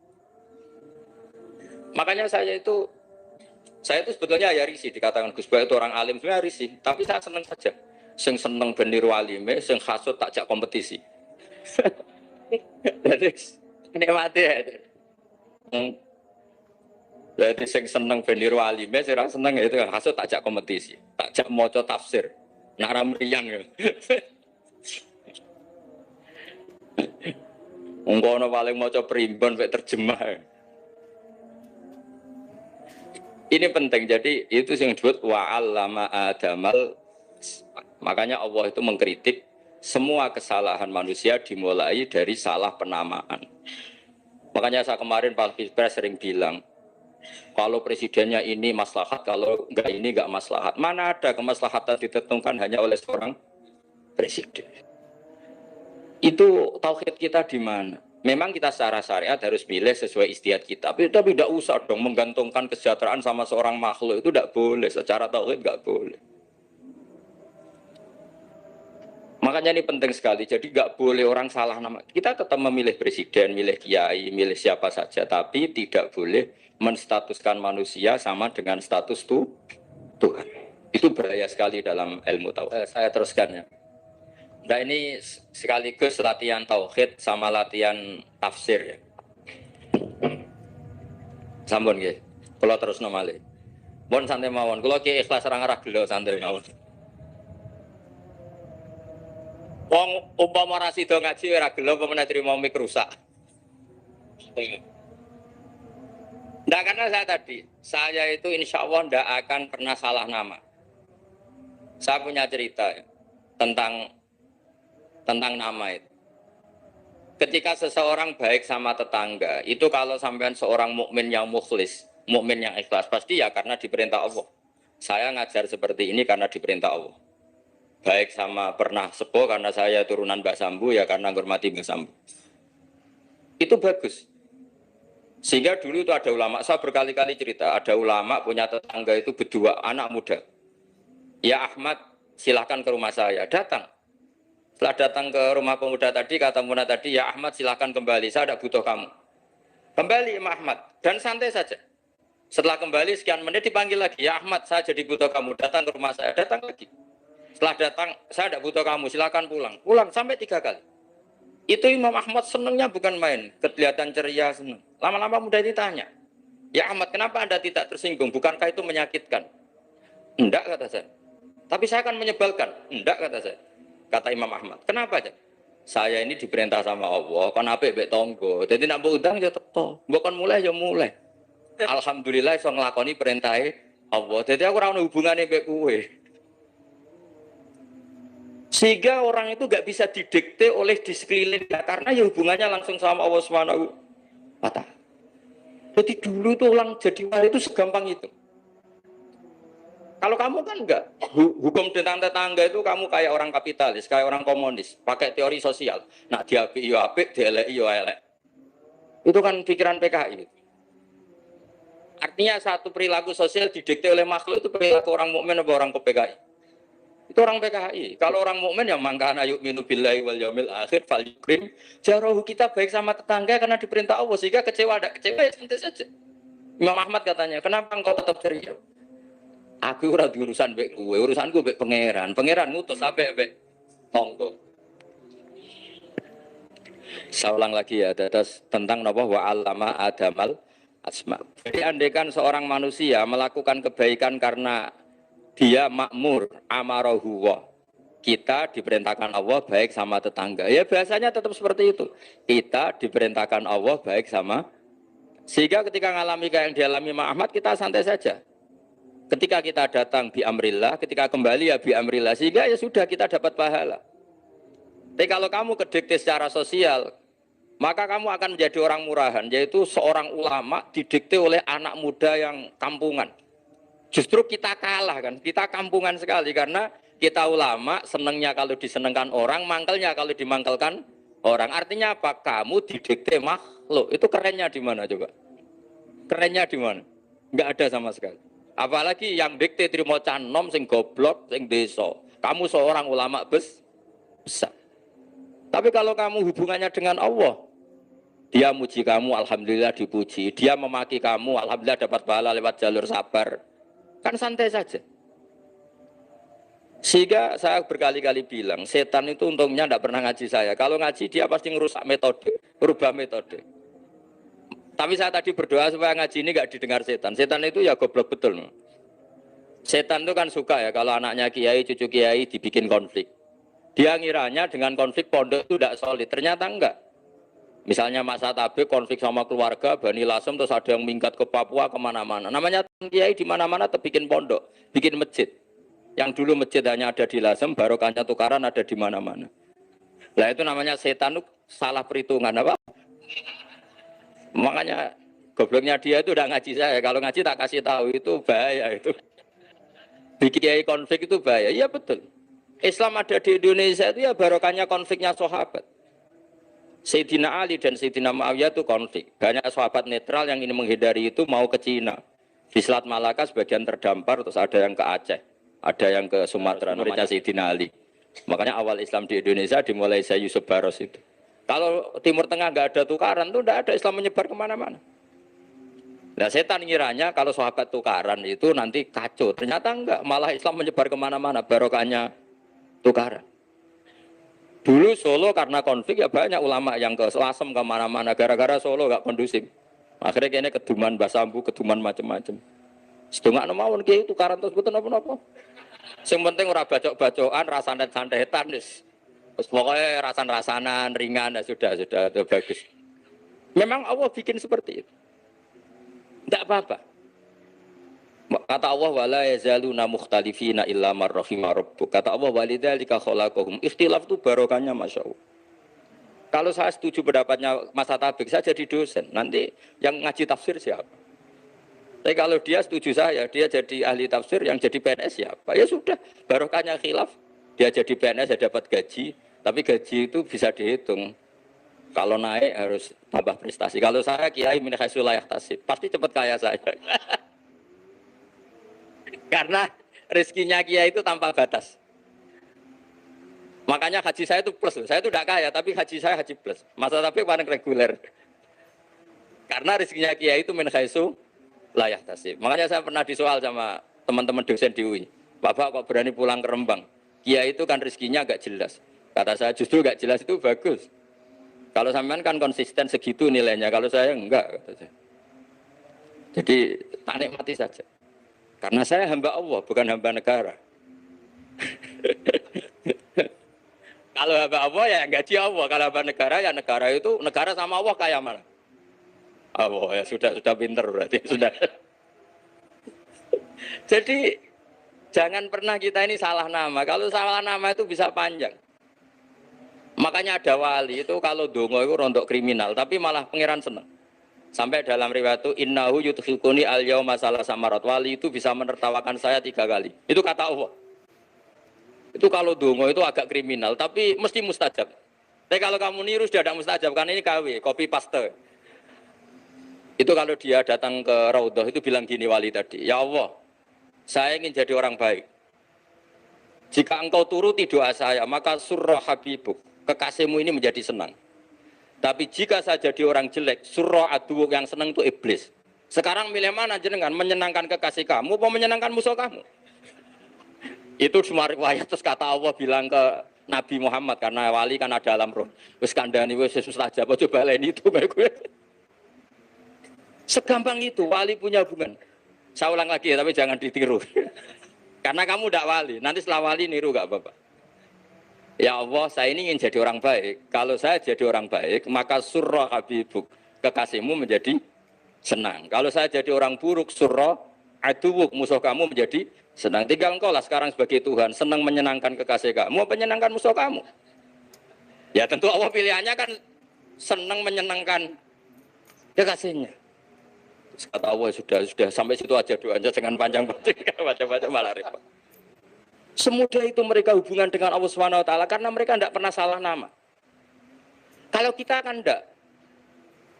Makanya saya itu sebetulnya ya risih dikatakan Gus Bah itu orang alim, sebenarnya risih. Tapi saya senang saja. Sing seneng beniru alime, sing hasut takjak kompetisi. Jadi nikmati ya. Jadi sing seneng beniru alime, sing seneng itu kan hasut takjak kompetisi, takjak maca tafsir. Nak ramriyang ya. Ungkono paling maca primbon mek terjemah. Ini penting. Jadi itu yang disebut wa'allama adamal. Makanya Allah itu mengkritik semua kesalahan manusia dimulai dari salah penamaan. Makanya saya kemarin Pak Pilpres sering bilang, kalau presidennya ini maslahat, kalau enggak ini enggak maslahat. Mana ada kemaslahatan ditentukan hanya oleh seorang presiden. Itu tauhid kita di mana? Memang kita secara syariat harus pilih sesuai istiadat kita. Tapi tidak usah dong menggantungkan kesejahteraan sama seorang makhluk. Itu tidak boleh. Secara tauhid tidak boleh. Makanya ini penting sekali. Jadi nggak boleh orang salah nama. Kita tetap memilih presiden, milih kiai, milih siapa saja. Tapi tidak boleh menstatuskan manusia sama dengan status Tuhan. Itu bahaya sekali dalam ilmu tauhid. Saya teruskan ya. Nah ini sekaligus latihan tauhid sama latihan tafsir ya. Sampun nggih. Kula terusno malih. Pun santai mawon. Kula ki ikhlas ora ngarah gelo santai mawon. Wong umpama ora sida ngaji ora gelo apa meneh trimo mik rusak. Nah karena saya itu insya Allah tidak akan pernah salah nama. Saya punya cerita ya, tentang nama itu. Ketika seseorang baik sama tetangga, itu kalau sampean seorang mukmin yang mukhlis, mukmin yang ikhlas, pasti ya karena diperintah Allah. Saya ngajar seperti ini karena diperintah Allah. Baik sama pernah sepuh karena saya turunan Mbah Sambu, ya karena menghormati Mbah Sambu. Itu bagus. Sehingga dulu itu ada ulama, saya berkali-kali cerita, ada ulama punya tetangga itu berdua anak muda. Ya Ahmad, silahkan ke rumah saya, datang. Setelah datang ke rumah pemuda tadi, kata pemuda tadi, ya Ahmad silahkan kembali, saya tidak butuh kamu. Kembali Imam Ahmad, dan santai saja. Setelah kembali sekian menit dipanggil lagi, ya Ahmad saya jadi butuh kamu, datang ke rumah saya, datang lagi. Setelah datang, saya tidak butuh kamu, silahkan pulang. Pulang sampai 3 kali. Itu Imam Ahmad senangnya bukan main, kelihatan ceria senang. Lama-lama muda ini tanya, ya Ahmad kenapa Anda tidak tersinggung, bukankah itu menyakitkan? Enggak kata saya. Tapi saya akan menyebalkan. Enggak kata saya. Kata Imam Ahmad, kenapa aja? Saya ini diperintah sama Allah, kan apik mbek tangga. Dadi nek mbok udang ya teko, mbok kon mulai ya mulai. Alhamdulillah iso nglakoni perintahe Allah. Dadi aku ora ono hubungane mbek kowe. Sehingga orang itu gak bisa didikte oleh di sekelilingnya karena ya hubungannya langsung sama Allah Subhanahu wa Ta'ala. Jadi dulu tuh orang jadi wali itu segampang itu. Kalau kamu kan enggak, hukum tentang tetangga itu kamu kayak orang kapitalis, kayak orang komunis, pakai teori sosial. Nah, diapik yo apik, dieleki yo elek. Itu kan pikiran PKI. Artinya satu perilaku sosial didikte oleh makhluk itu perilaku orang mukmin atau orang PKI. Itu orang PKI. Kalau orang mukmin yang mangkana yu'minu billahi wal yaumil akhir fal yukrim. Jarahu, kita baik sama tetangga karena diperintah Allah, sehingga kecewa ada kecewa ya santai saja. Imam Ahmad katanya, kenapa engkau tetap ceria? Aku ora diurusan mbek kowe, urusanku mbek pangeran. Pangeran ngutus sampe mbek tangga. Saya ulang lagi ya, atas tentang napa wa allama adamal asma. Jadi andaikan seorang manusia melakukan kebaikan karena dia makmur amarahu wa. Kita diperintahkan Allah baik sama tetangga. Ya biasanya tetap seperti itu. Kita diperintahkan Allah baik sama, sehingga ketika ngalami kayak yang dialami Imam Ahmad kita santai saja. Ketika kita datang bi amrillah, ketika kembali ya bi amrillah, sehingga ya sudah kita dapat pahala. Tapi kalau kamu kedikte secara sosial, maka kamu akan menjadi orang murahan, yaitu seorang ulama didikte oleh anak muda yang kampungan. Justru kita kalah kan, kita kampungan sekali karena kita ulama senangnya kalau disenengkan orang, mangkelnya kalau dimangkelkan orang. Artinya apa? Kamu didikte makhluk. Itu kerennya di mana coba? Kerennya di mana? Enggak ada sama sekali. Apalagi yang dikte trimo canom sing goblok sing desa. Kamu seorang ulama besar. Tapi kalau kamu hubungannya dengan Allah, dia muji kamu, alhamdulillah dipuji. Dia memaki kamu, alhamdulillah dapat pahala lewat jalur sabar. Kan santai saja. Sehingga saya berkali-kali bilang, setan itu untungnya tidak pernah ngaji saya. Kalau ngaji dia pasti ngerusak metode, merubah metode. Tapi saya tadi berdoa supaya ngaji ini nggak didengar setan. Setan itu ya goblok betul. Setan itu kan suka ya kalau anaknya kiai, cucu kiai dibikin konflik. Dia ngiranya dengan konflik pondok itu tidak solid. Ternyata enggak. Misalnya Mas Tabik konflik sama keluarga, Bani Lasem, terus ada yang minggat ke Papua, kemana-mana. Namanya kiai di mana-mana bikin pondok, bikin masjid. Yang dulu masjid hanya ada di Lasem, barokahnya tukaran ada di mana-mana. Nah itu namanya setan, salah perhitungan apa? Makanya gobloknya dia itu udah ngaji saya. Kalau ngaji tak kasih tahu itu bahaya itu. Bikin kiai konflik itu bahaya. Iya betul. Islam ada di Indonesia itu ya barokahnya konfliknya sahabat. Sayyidina Ali dan Sayyidina Muawiyah itu konflik. Banyak sahabat netral yang ingin menghindari itu mau ke Cina. Di Selat Malaka sebagian terdampar, terus ada yang ke Aceh, ada yang ke Sumatera, namanya Sayyidina Ali. Makanya awal Islam di Indonesia dimulai Syekh Yusuf Baros itu. Kalau Timur Tengah nggak ada tukaran, itu nggak ada Islam menyebar kemana-mana. Nah setan ngiranya kalau sahabat tukaran itu nanti kacau. Ternyata enggak, malah Islam menyebar kemana-mana, barokahnya tukaran. Dulu Solo karena konflik ya banyak ulama yang ke Selasem kemana-mana gara-gara Solo gak kondusif. Akhirnya kayaknya keduman basambu, keduman macam-macam. Sedengak nemawon kiai tukaran terus betul apa-apa. Yang penting ora bacok-bacokan, rasanan-santetan wis. Terus pokoknya rasan-rasanan ringan ya sudah itu bagus. Memang Allah bikin seperti itu. Tidak apa-apa. Kata Allah wala yazaluna mukhtalifina illa man rahima rabbuk. Kata Allah walidzalika khalaqahum. Ikhtilaf itu barokahnya Masya Allah. Kalau saya setuju pendapatnya Mas Tabik, saya jadi dosen. Nanti yang ngaji tafsir siapa? Tapi kalau dia setuju saya, dia jadi ahli tafsir, yang jadi PNS siapa? Ya sudah, barokahnya khilaf. Dia jadi PNS, dia dapat gaji. Tapi gaji itu bisa dihitung. Kalau naik harus tambah prestasi. Kalau saya kiai min haitsu la yahtasib, pasti cepat kaya saya. Karena rezekinya kiai itu tanpa batas. Makanya haji saya itu plus. Saya itu tidak kaya, tapi haji saya haji plus. Masa tapi paling reguler. Karena rezekinya kiai itu min haitsu la yahtasib. Makanya saya pernah disoal sama teman-teman dosen di UI. Bapak kok berani pulang ke Rembang? Kiai itu kan rezekinya agak jelas. Kata saya justru agak jelas itu bagus. Kalau sampean kan konsisten segitu nilainya. Kalau saya enggak. Kata saya. Jadi tak nikmati saja. Karena saya hamba Allah, bukan hamba negara. Kalau hamba Allah ya gaji Allah. Kalau hamba negara ya negara itu, negara sama Allah kayak mana? Allah ya sudah pinter berarti. Sudah. Jadi jangan pernah kita ini salah nama. Kalau salah nama itu bisa panjang. Makanya ada wali itu kalau dongo itu rontok kriminal. Tapi malah pangeran senang. Sampai dalam riwayat itu innahu yudkhiluni al-yauma salah samarat, wali itu bisa menertawakan saya 3 kali. Itu kata Allah. Itu kalau dongo itu agak kriminal, tapi mesti mustajab. Tapi kalau kamu niru sudah tidak mustajab, karena ini KW, copy paste. Itu kalau dia datang ke Raudhah itu bilang gini wali tadi, ya Allah, saya ingin jadi orang baik. Jika engkau turuti doa saya, maka surah habibuk, kekasihmu ini menjadi senang. Tapi jika saya jadi orang jelek, surah aduh yang senang itu iblis. Sekarang milih mana jenengan? Menyenangkan kekasih kamu, atau menyenangkan musuh kamu? Itu cuma riwayat. Terus kata Allah bilang ke Nabi Muhammad, karena wali kan ada alam roh. Wis kandhani wis susah apa coba lain itu. Segampang itu wali punya hubungan. Saya ulang lagi ya, tapi jangan ditiru. Karena kamu tidak wali. Nanti setelah wali niru gak apa-apa. Ya Allah, saya ini ingin jadi orang baik. Kalau saya jadi orang baik, maka surah habibuk, kekasihmu menjadi senang. Kalau saya jadi orang buruk, surah aduwuk, musuh kamu menjadi senang. Tinggal engkau lah sekarang sebagai Tuhan, senang menyenangkan kekasih kamu, menyenangkan musuh kamu. Ya tentu Allah pilihannya kan senang menyenangkan kekasihnya. Kata Allah sudah sampai situ aja doanya, jangan panjang-panjang, baca-baca malah repot. Semudah itu mereka hubungan dengan Allah SWT karena mereka tidak pernah salah nama. Kalau kita kan enggak.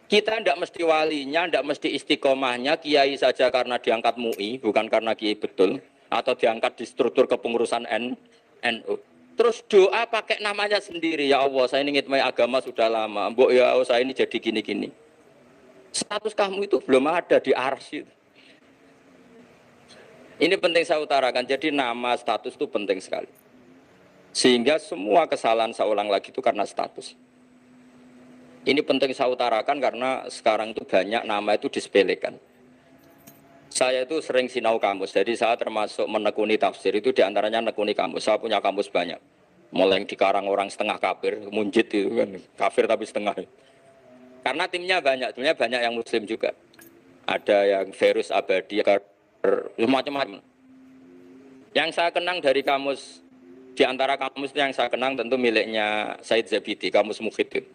Kita enggak mesti walinya, enggak mesti istiqomahnya, kiai saja karena diangkat MUI, bukan karena kiai betul, atau diangkat di struktur kepengurusan NU. Terus doa pakai namanya sendiri, ya Allah, saya ini ngitmai agama sudah lama, mbok ya Allah, saya ini jadi gini-gini. Status kamu itu belum ada di arsy. Ini penting saya utarakan, jadi nama status itu penting sekali. Sehingga semua kesalahan saya ulang lagi itu karena status. Ini penting saya utarakan karena sekarang itu banyak nama itu disepelekan. Saya itu sering sinau kamus, jadi saya termasuk menekuni tafsir itu diantaranya menekuni kamus. Saya punya kamus banyak, mulai yang dikarang orang setengah kafir, munjid itu kan, kafir tapi setengah. Karena timnya banyak yang muslim juga. Ada yang virus abadi, macam-macam. Yang saya kenang dari kamus, diantara kamus yang saya kenang tentu miliknya Said Zabidi, kamus Mukhid.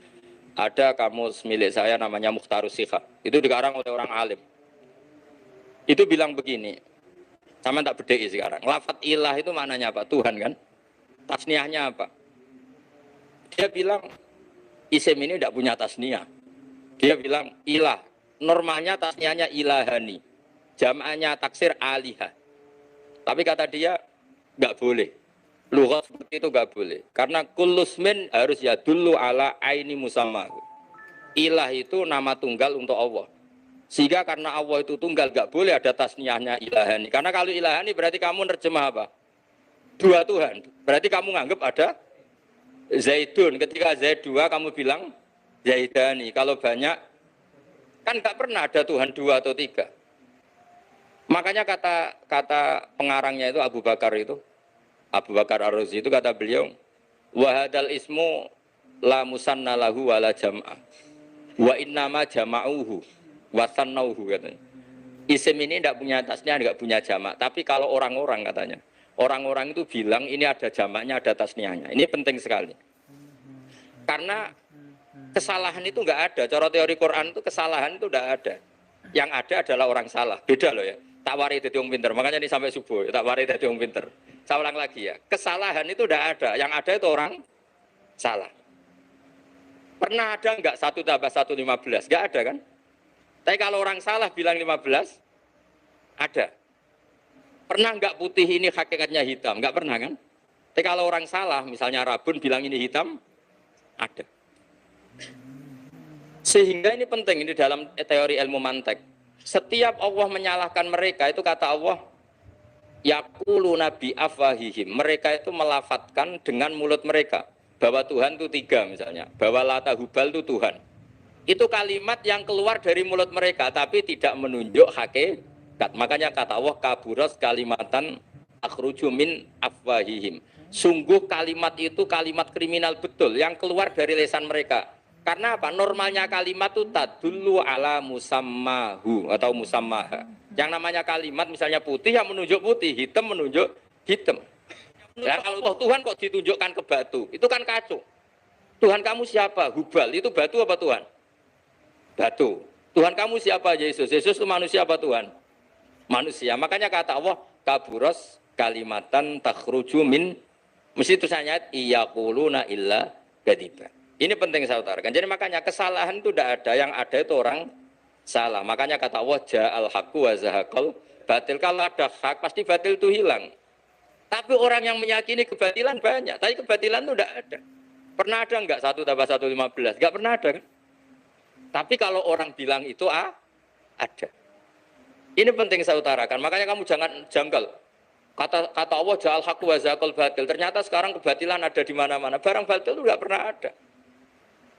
Ada kamus milik saya namanya Mukhtarus Sikha. Itu dikarang oleh orang alim. Itu bilang begini, sama tak bedai sekarang. Lafat ilah itu maknanya apa? Tuhan kan? Tasniahnya apa? Dia bilang isim ini tidak punya tasniah. Dia bilang ilah. Normalnya tasniahnya ilahani. Jam'anya taksir alihah. Tapi kata dia nggak boleh. Lughat seperti itu nggak boleh. Karena kullusmin harus ya dulu ala aini musammahu. Ilah itu nama tunggal untuk Allah. Sehingga karena Allah itu tunggal nggak boleh ada tasniahnya ilahani. Karena kalau ilahani berarti kamu nerjemah apa? Dua Tuhan. Berarti kamu nganggap ada Zaidun. Ketika Zaid dua kamu bilang Zaidani. Kalau banyak kan nggak pernah ada Tuhan dua atau tiga. Makanya kata pengarangnya itu Abu Bakar Ar-Razi itu kata beliau, wahadal ismu la musanna lahu wala jam'a wa innama jama'uhu wa sannauhu katanya. Isim ini tidak punya tasniah, tidak punya jamak. Tapi kalau orang-orang katanya, orang-orang itu bilang ini ada jamaknya, ada tasniahnya. Ini penting sekali. Karena kesalahan itu enggak ada. Cara teori Quran itu kesalahan itu enggak ada. Yang ada adalah orang salah. Beda loh ya. Tak wari dadi wong pinter. Makanya ini sampai subuh, tak wari dadi wong pinter. Saya ulang lagi ya. Kesalahan itu enggak ada. Yang ada itu orang salah. Pernah ada enggak 1 tambah 1 15? Enggak ada kan? Tapi kalau orang salah bilang 15, ada. Pernah enggak putih ini hakikatnya hitam? Enggak pernah kan? Tapi kalau orang salah, misalnya Rabun bilang ini hitam, ada. Sehingga ini penting, ini dalam teori ilmu mantek. Setiap Allah menyalahkan mereka, itu kata Allah, yaquluna bi afwahihim. Mereka itu melafatkan dengan mulut mereka. Bahwa Tuhan itu 3 misalnya. Bahwa Lata Hubal itu Tuhan. Itu kalimat yang keluar dari mulut mereka, tapi tidak menunjuk hakikat. Makanya kata Allah, kaburas kalimatan akhruju min afwahihim. Sungguh kalimat itu kalimat kriminal betul, yang keluar dari lisan mereka. Karena apa? Normalnya kalimat itu tadullu ala musammahu atau musammaha. Yang namanya kalimat misalnya putih yang menunjuk putih, hitam menunjuk hitam. Ya, kalau Tuhan kok ditunjukkan ke batu, itu kan kacau. Tuhan kamu siapa? Hubal, itu batu apa Tuhan? Batu. Tuhan kamu siapa? Yesus. Yesus itu manusia apa Tuhan? Manusia. Makanya kata Allah, kaburos kalimatan takhruju min, mesti tulisannya iyaquluna illa kadiba. Ini penting saya utarakan. Jadi makanya kesalahan itu tidak ada, yang ada itu orang salah. Makanya kata Allah, ja'al haqqu wa zahaqal batil. Kalau ada hak pasti batil itu hilang. Tapi orang yang meyakini kebatilan banyak, tapi kebatilan itu tidak ada. Pernah ada enggak 1 tambah 1 15? Enggak pernah ada kan? Tapi kalau orang bilang itu ada. Ini penting saya utarakan. Makanya kamu jangan janggal. Kata Allah, ja'al haqqu wa zahaqal batil. Ternyata sekarang kebatilan ada di mana-mana. Barang batil itu enggak pernah ada.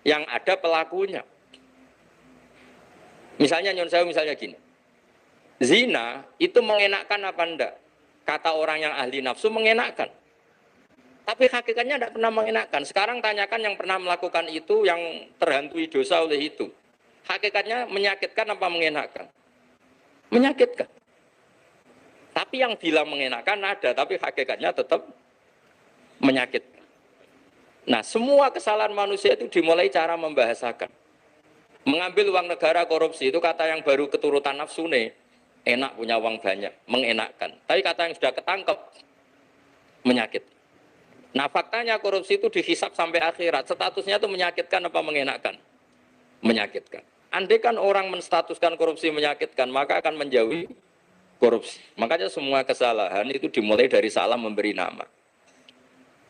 Yang ada pelakunya. Misalnya nyon saya misalnya gini. Zina itu mengenakkan apa enggak? Kata orang yang ahli nafsu mengenakkan. Tapi hakikatnya tidak pernah mengenakkan. Sekarang tanyakan yang pernah melakukan itu, yang terhantui dosa oleh itu. Hakikatnya menyakitkan apa mengenakkan? Menyakitkan. Tapi yang bilang mengenakkan ada, tapi hakikatnya tetap menyakitkan. Nah, semua kesalahan manusia itu dimulai cara membahasakan. Mengambil uang negara korupsi itu kata yang baru keturutan nafsu nih. Enak punya uang banyak, mengenakkan. Tapi kata yang sudah ketangkep, menyakit. Nah faktanya korupsi itu dihisap sampai akhirat. Statusnya itu menyakitkan apa mengenakkan? Menyakitkan. Andai kan orang menstatuskan korupsi menyakitkan, maka akan menjauhi korupsi. Makanya semua kesalahan itu dimulai dari salah memberi nama.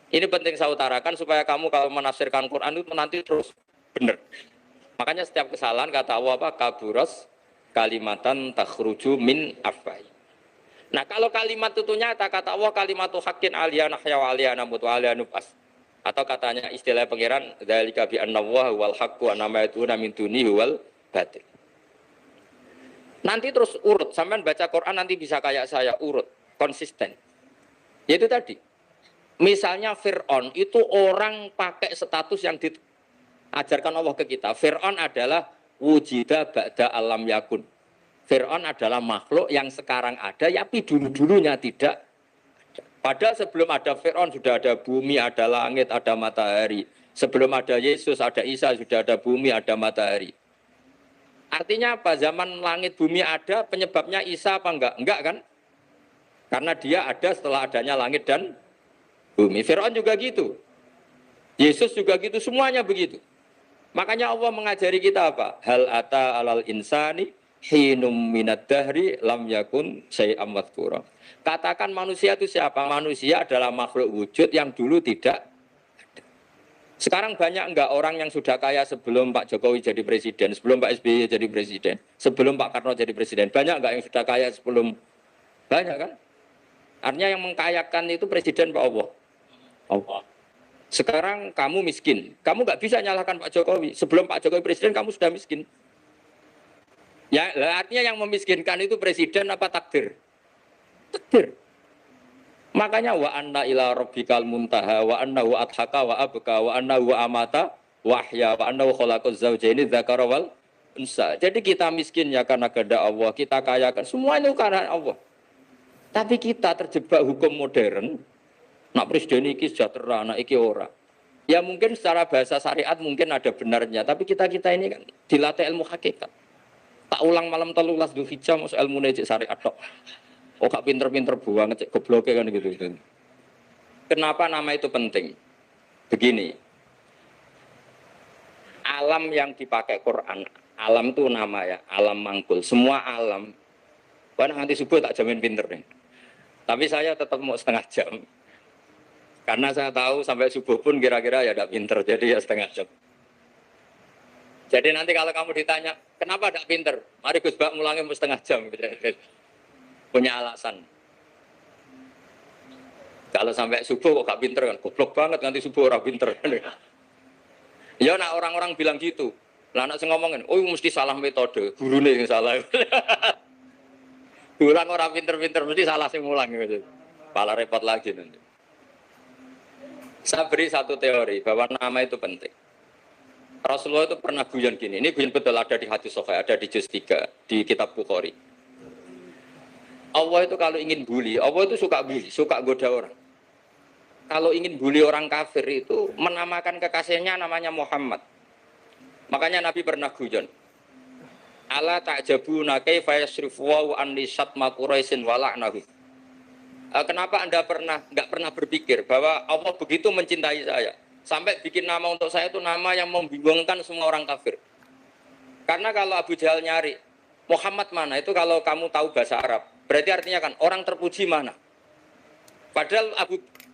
Ini penting saya utarakan supaya kamu kalau menafsirkan Quran itu nanti terus benar. Makanya setiap kesalahan kata Allah apa? Kaburos kalimatan takhruju min afwai. Nah kalau kalimat itu nyata kata Allah kalimatu haqqin aliyana ya wa aliyana mutu aliyana nubas. Atau katanya istilah pangeran dzalika bi annallaha wal haqqu wa nama yatuna min dunihi wal batil. Nanti terus urut, sampean baca Quran nanti bisa kayak saya urut, konsisten. Yaitu tadi. Misalnya Fir'aun itu orang pakai status yang diajarkan Allah ke kita. Fir'aun adalah wujida ba'da alam yakun. Fir'aun adalah makhluk yang sekarang ada, tapi dulu-dulunya tidak. Padahal sebelum ada Fir'aun sudah ada bumi, ada langit, ada matahari. Sebelum ada Yesus, ada Isa, sudah ada bumi, ada matahari. Artinya apa? Zaman langit bumi ada, penyebabnya Isa apa enggak? Enggak kan? Karena dia ada setelah adanya langit dan bumi. Fir'aun juga gitu. Yesus juga gitu, semuanya begitu. Makanya Allah mengajari kita apa? Hal ata alal insani hinum minad dahri lam yakun syai'am madhkura. Katakan manusia itu siapa? Manusia adalah makhluk wujud yang dulu tidak ada. Sekarang banyak enggak orang yang sudah kaya sebelum Pak Jokowi jadi presiden, sebelum Pak SBY jadi presiden, sebelum Pak Karno jadi presiden? Banyak enggak yang sudah kaya sebelum? Banyak kan? Artinya yang mengkayakan itu presiden Pak Allah. Allah. Sekarang kamu miskin, kamu nggak bisa nyalahkan Pak Jokowi. Sebelum Pak Jokowi presiden kamu sudah miskin. Ya, artinya yang memiskinkan itu presiden apa takdir? Takdir. Makanya wa anna ila rabbikal muntaha wa annahu adhaka wa abka wa annahu amata wahya wa annahu khalaqaz zawjaini dzakara wal unsa. Jadi kita miskin ya karena kehendak Allah, kita kaya kan semua itu karena Allah. Tapi kita terjebak hukum modern. Nak presiden iki sejahtera, nak iki ora. Ya mungkin secara bahasa syariat mungkin ada benarnya, tapi kita ini kan dilatih ilmu hakikat. Tak ulang malam 13 Dzulhijjah masuk ilmu cek syariat tok. Oh gak pinter-pinter buang cek gobloke kan gitu. Kenapa nama itu penting? Begini. Alam yang dipakai Quran, alam itu nama ya, alam mangkul. Semua alam. Wah nanti subuh tak jamin pinter nih. Tapi saya tetap mau setengah jam. Karena saya tahu sampai subuh pun kira-kira ya tidak pinter, jadi ya setengah jam. Jadi nanti kalau kamu ditanya, kenapa tidak pinter? Mari Gus Bak mulangin setengah jam. Punya alasan. Kalau sampai subuh kok gak pinter kan, goblok banget nanti subuh orang pinter. Ya nak orang-orang bilang gitu. Lah anak saya ngomongin, oh mesti salah metode, gurunya yang salah. Ulang orang pinter-pinter mesti salah sing mulang gitu. Pala repot lagi nanti. Saya beri satu teori bahwa nama itu penting. Rasulullah itu pernah guyon gini. Ini guyon betul ada di hadis Sahih, ada di juz 3 di kitab Bukhari. Allah itu kalau ingin bully, Allah itu suka bully, suka goda orang. Kalau ingin bully orang kafir itu menamakan kekasihnya namanya Muhammad. Makanya Nabi pernah guyon. Ala ta'jabuna kaifa yasrifu wa anni syatma Quraisyin wa la'nahu. Kenapa Anda nggak pernah berpikir bahwa Allah begitu mencintai saya sampai bikin nama untuk saya itu nama yang membingungkan semua orang kafir. Karena kalau Abu Jahal nyari Muhammad mana itu kalau kamu tahu bahasa Arab berarti artinya kan orang terpuji mana. Padahal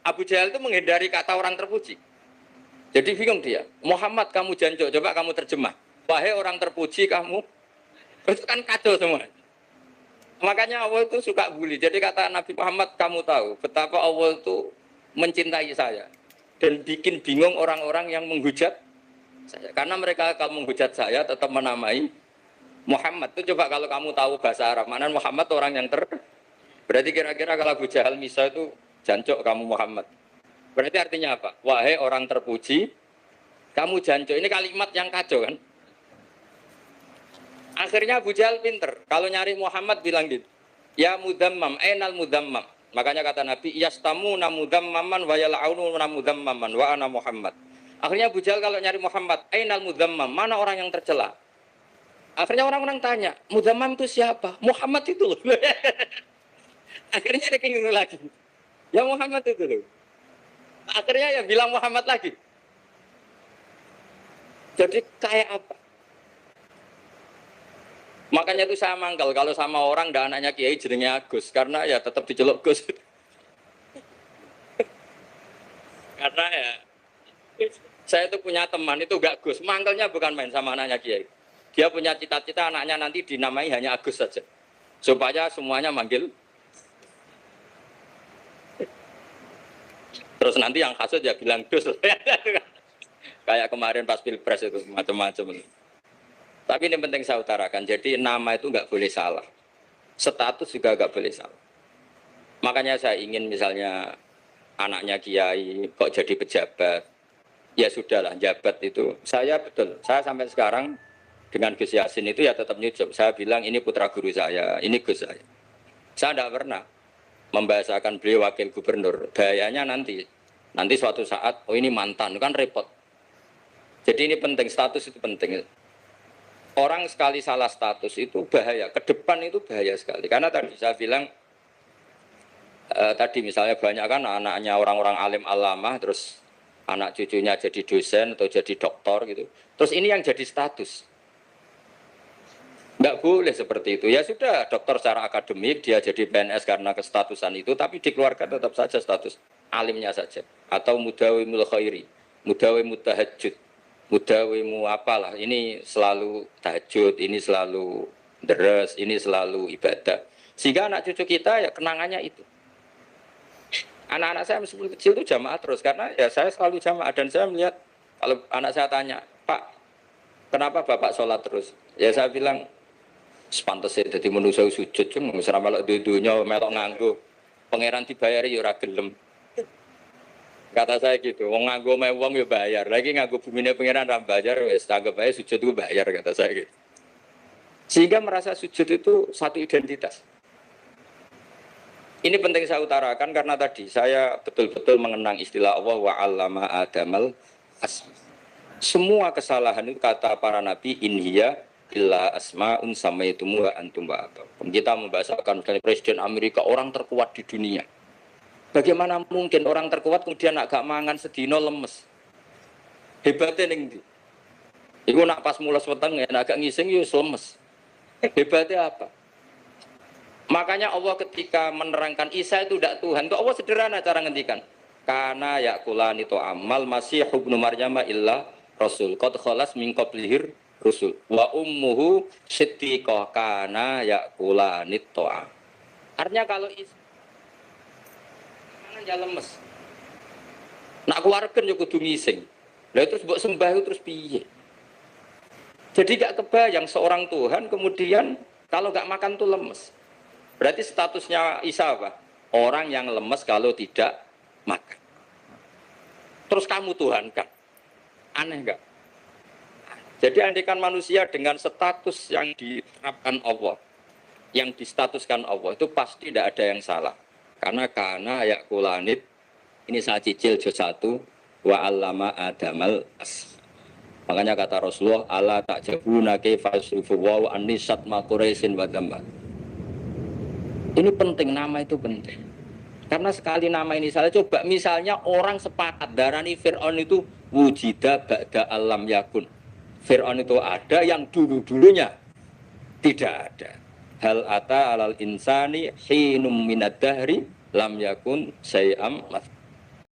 Abu Jahal itu menghindari kata orang terpuji. Jadi bingung dia. Muhammad kamu jancuk, coba kamu terjemah. Wahai orang terpuji kamu, itu kan kacau semua. Makanya Allah itu suka bully. Jadi kata Nabi Muhammad, kamu tahu betapa Allah itu mencintai saya. Dan bikin bingung orang-orang yang menghujat saya. Karena mereka kalau menghujat saya tetap menamai Muhammad. Itu coba kalau kamu tahu bahasa Arab. Mana Muhammad orang yang berarti kira-kira kalau Abu Jahal Misa itu jancuk kamu Muhammad. Berarti artinya apa? Wahai orang terpuji, kamu jancuk. Ini kalimat yang kacau kan? Akhirnya Abu Jahal pinter. Kalau nyari Muhammad bilang gitu. Ya mudammam, enal mudammam. Makanya kata Nabi, yastamuna mudammaman wa yal'aununa mudammaman wa ana Muhammad. Akhirnya Abu Jahal kalau nyari Muhammad, enal mudammam, mana orang yang tercela? Akhirnya orang-orang tanya, mudammam itu siapa? Muhammad itu loh. Akhirnya dia keliru lagi. Ya Muhammad itu loh. Akhirnya ya bilang Muhammad lagi. Jadi kayak apa? Makanya itu saya mangkal kalau sama orang dan anaknya Kiai jenenge Agus karena ya tetap diceluk Gus. Karena ya saya itu punya teman itu gak Gus, mangkalnya bukan main sama anaknya Kiai. Dia punya cita-cita anaknya nanti dinamai hanya Agus saja. Supaya semuanya manggil. Terus nanti yang hasut ya bilang Dus. Kayak kemarin pas Pilpres itu macam-macam. Tapi ini penting saya utarakan. Jadi nama itu nggak boleh salah. Status juga nggak boleh salah. Makanya saya ingin misalnya anaknya Kiai kok jadi pejabat. Ya sudahlah, jabat itu. Saya betul. Saya sampai sekarang dengan Gus Yasin itu ya tetap nyucup. Saya bilang ini putra guru saya, ini Gus saya. Saya tidak pernah membahasakan beliau wakil gubernur. Bahayanya nanti suatu saat, oh ini mantan, kan repot. Jadi ini penting, status itu penting. Orang sekali salah status itu bahaya, ke depan itu bahaya sekali. Karena tadi saya bilang, tadi misalnya banyak kan anaknya orang-orang alim alamah, terus anak cucunya jadi dosen atau jadi doktor gitu. Terus ini yang jadi status. Nggak boleh seperti itu. Ya sudah, dokter secara akademik, dia jadi PNS karena kestatusan itu, tapi di keluarga tetap saja status alimnya saja. Atau mudawimul khairi, mudawimul tahajud. Mudawimu apalah, ini selalu tahajud, ini selalu deres, ini selalu ibadah. Sehingga anak cucu kita ya kenangannya itu. Anak-anak saya meskipun kecil itu jamaah terus, karena ya saya selalu jamaah. Dan saya melihat, kalau anak saya tanya, Pak, kenapa Bapak sholat terus? Ya saya bilang, sepantasnya jadi manusia sujud, cuma misalnya melok dudunya, melok nganggu, pangeran dibayari ya ora gelem. Kata saya gitu, wong nganggo mewong ya bayar. Lagi nganggo bumine pengiran ra bayar wis anggap aja sujud itu bayar kata saya gitu. Sehingga merasa sujud itu satu identitas. Ini penting saya utarakan karena tadi saya betul-betul mengenang istilah Allah wa 'allama Adamal asma. Semua kesalahan itu kata para nabi inhiya illa asmaun samaitumu wa antum ba'd. Kita membahasakan Presiden Amerika orang terkuat di dunia. Bagaimana mungkin orang terkuat kemudian agak mangan sedino lemes? Hebatnya ning ndi? Iku nak pas mulas weteng agak ngising yo lemes. Hebatnya apa? Makanya Allah ketika menerangkan Isa itu tidak Tuhan, itu Allah sederhana cara ngendikan. Karena yakulani to amal masih ibnu Maryam illa rasul. Qad khalas min qablihir rusul. Wa ummuhu siddiqah kana yakulani to. Artinya kalau Isa ya lemes. Nak keluarkan yo kudu ngising. Lah terus mbok sembah terus piye? Jadi gak kebayang seorang Tuhan kemudian kalau gak makan tuh lemes. Berarti statusnya Isa apa? Orang yang lemes kalau tidak makan. Terus kamu Tuhan kan? Aneh gak? Jadi andaikan manusia dengan status yang diterapkan Allah, yang distatuskan Allah itu pasti tidak ada yang salah. Karena ya kulanit ini saya cicil juz 1 wa 'allama Adamal as. Makanya kata Rasulullah ala ta'jabuna kaifa yusrifu wa anisat ma quraisin wa damma. Ini penting, nama itu penting. Karena sekali nama ini salah, coba misalnya orang sepakat darani Fir'aun itu wujida ba'da alam yakun. Fir'aun itu ada yang dulu-dulunya tidak ada. Hal ata alal insani hinum minad dahri lam yakun sayam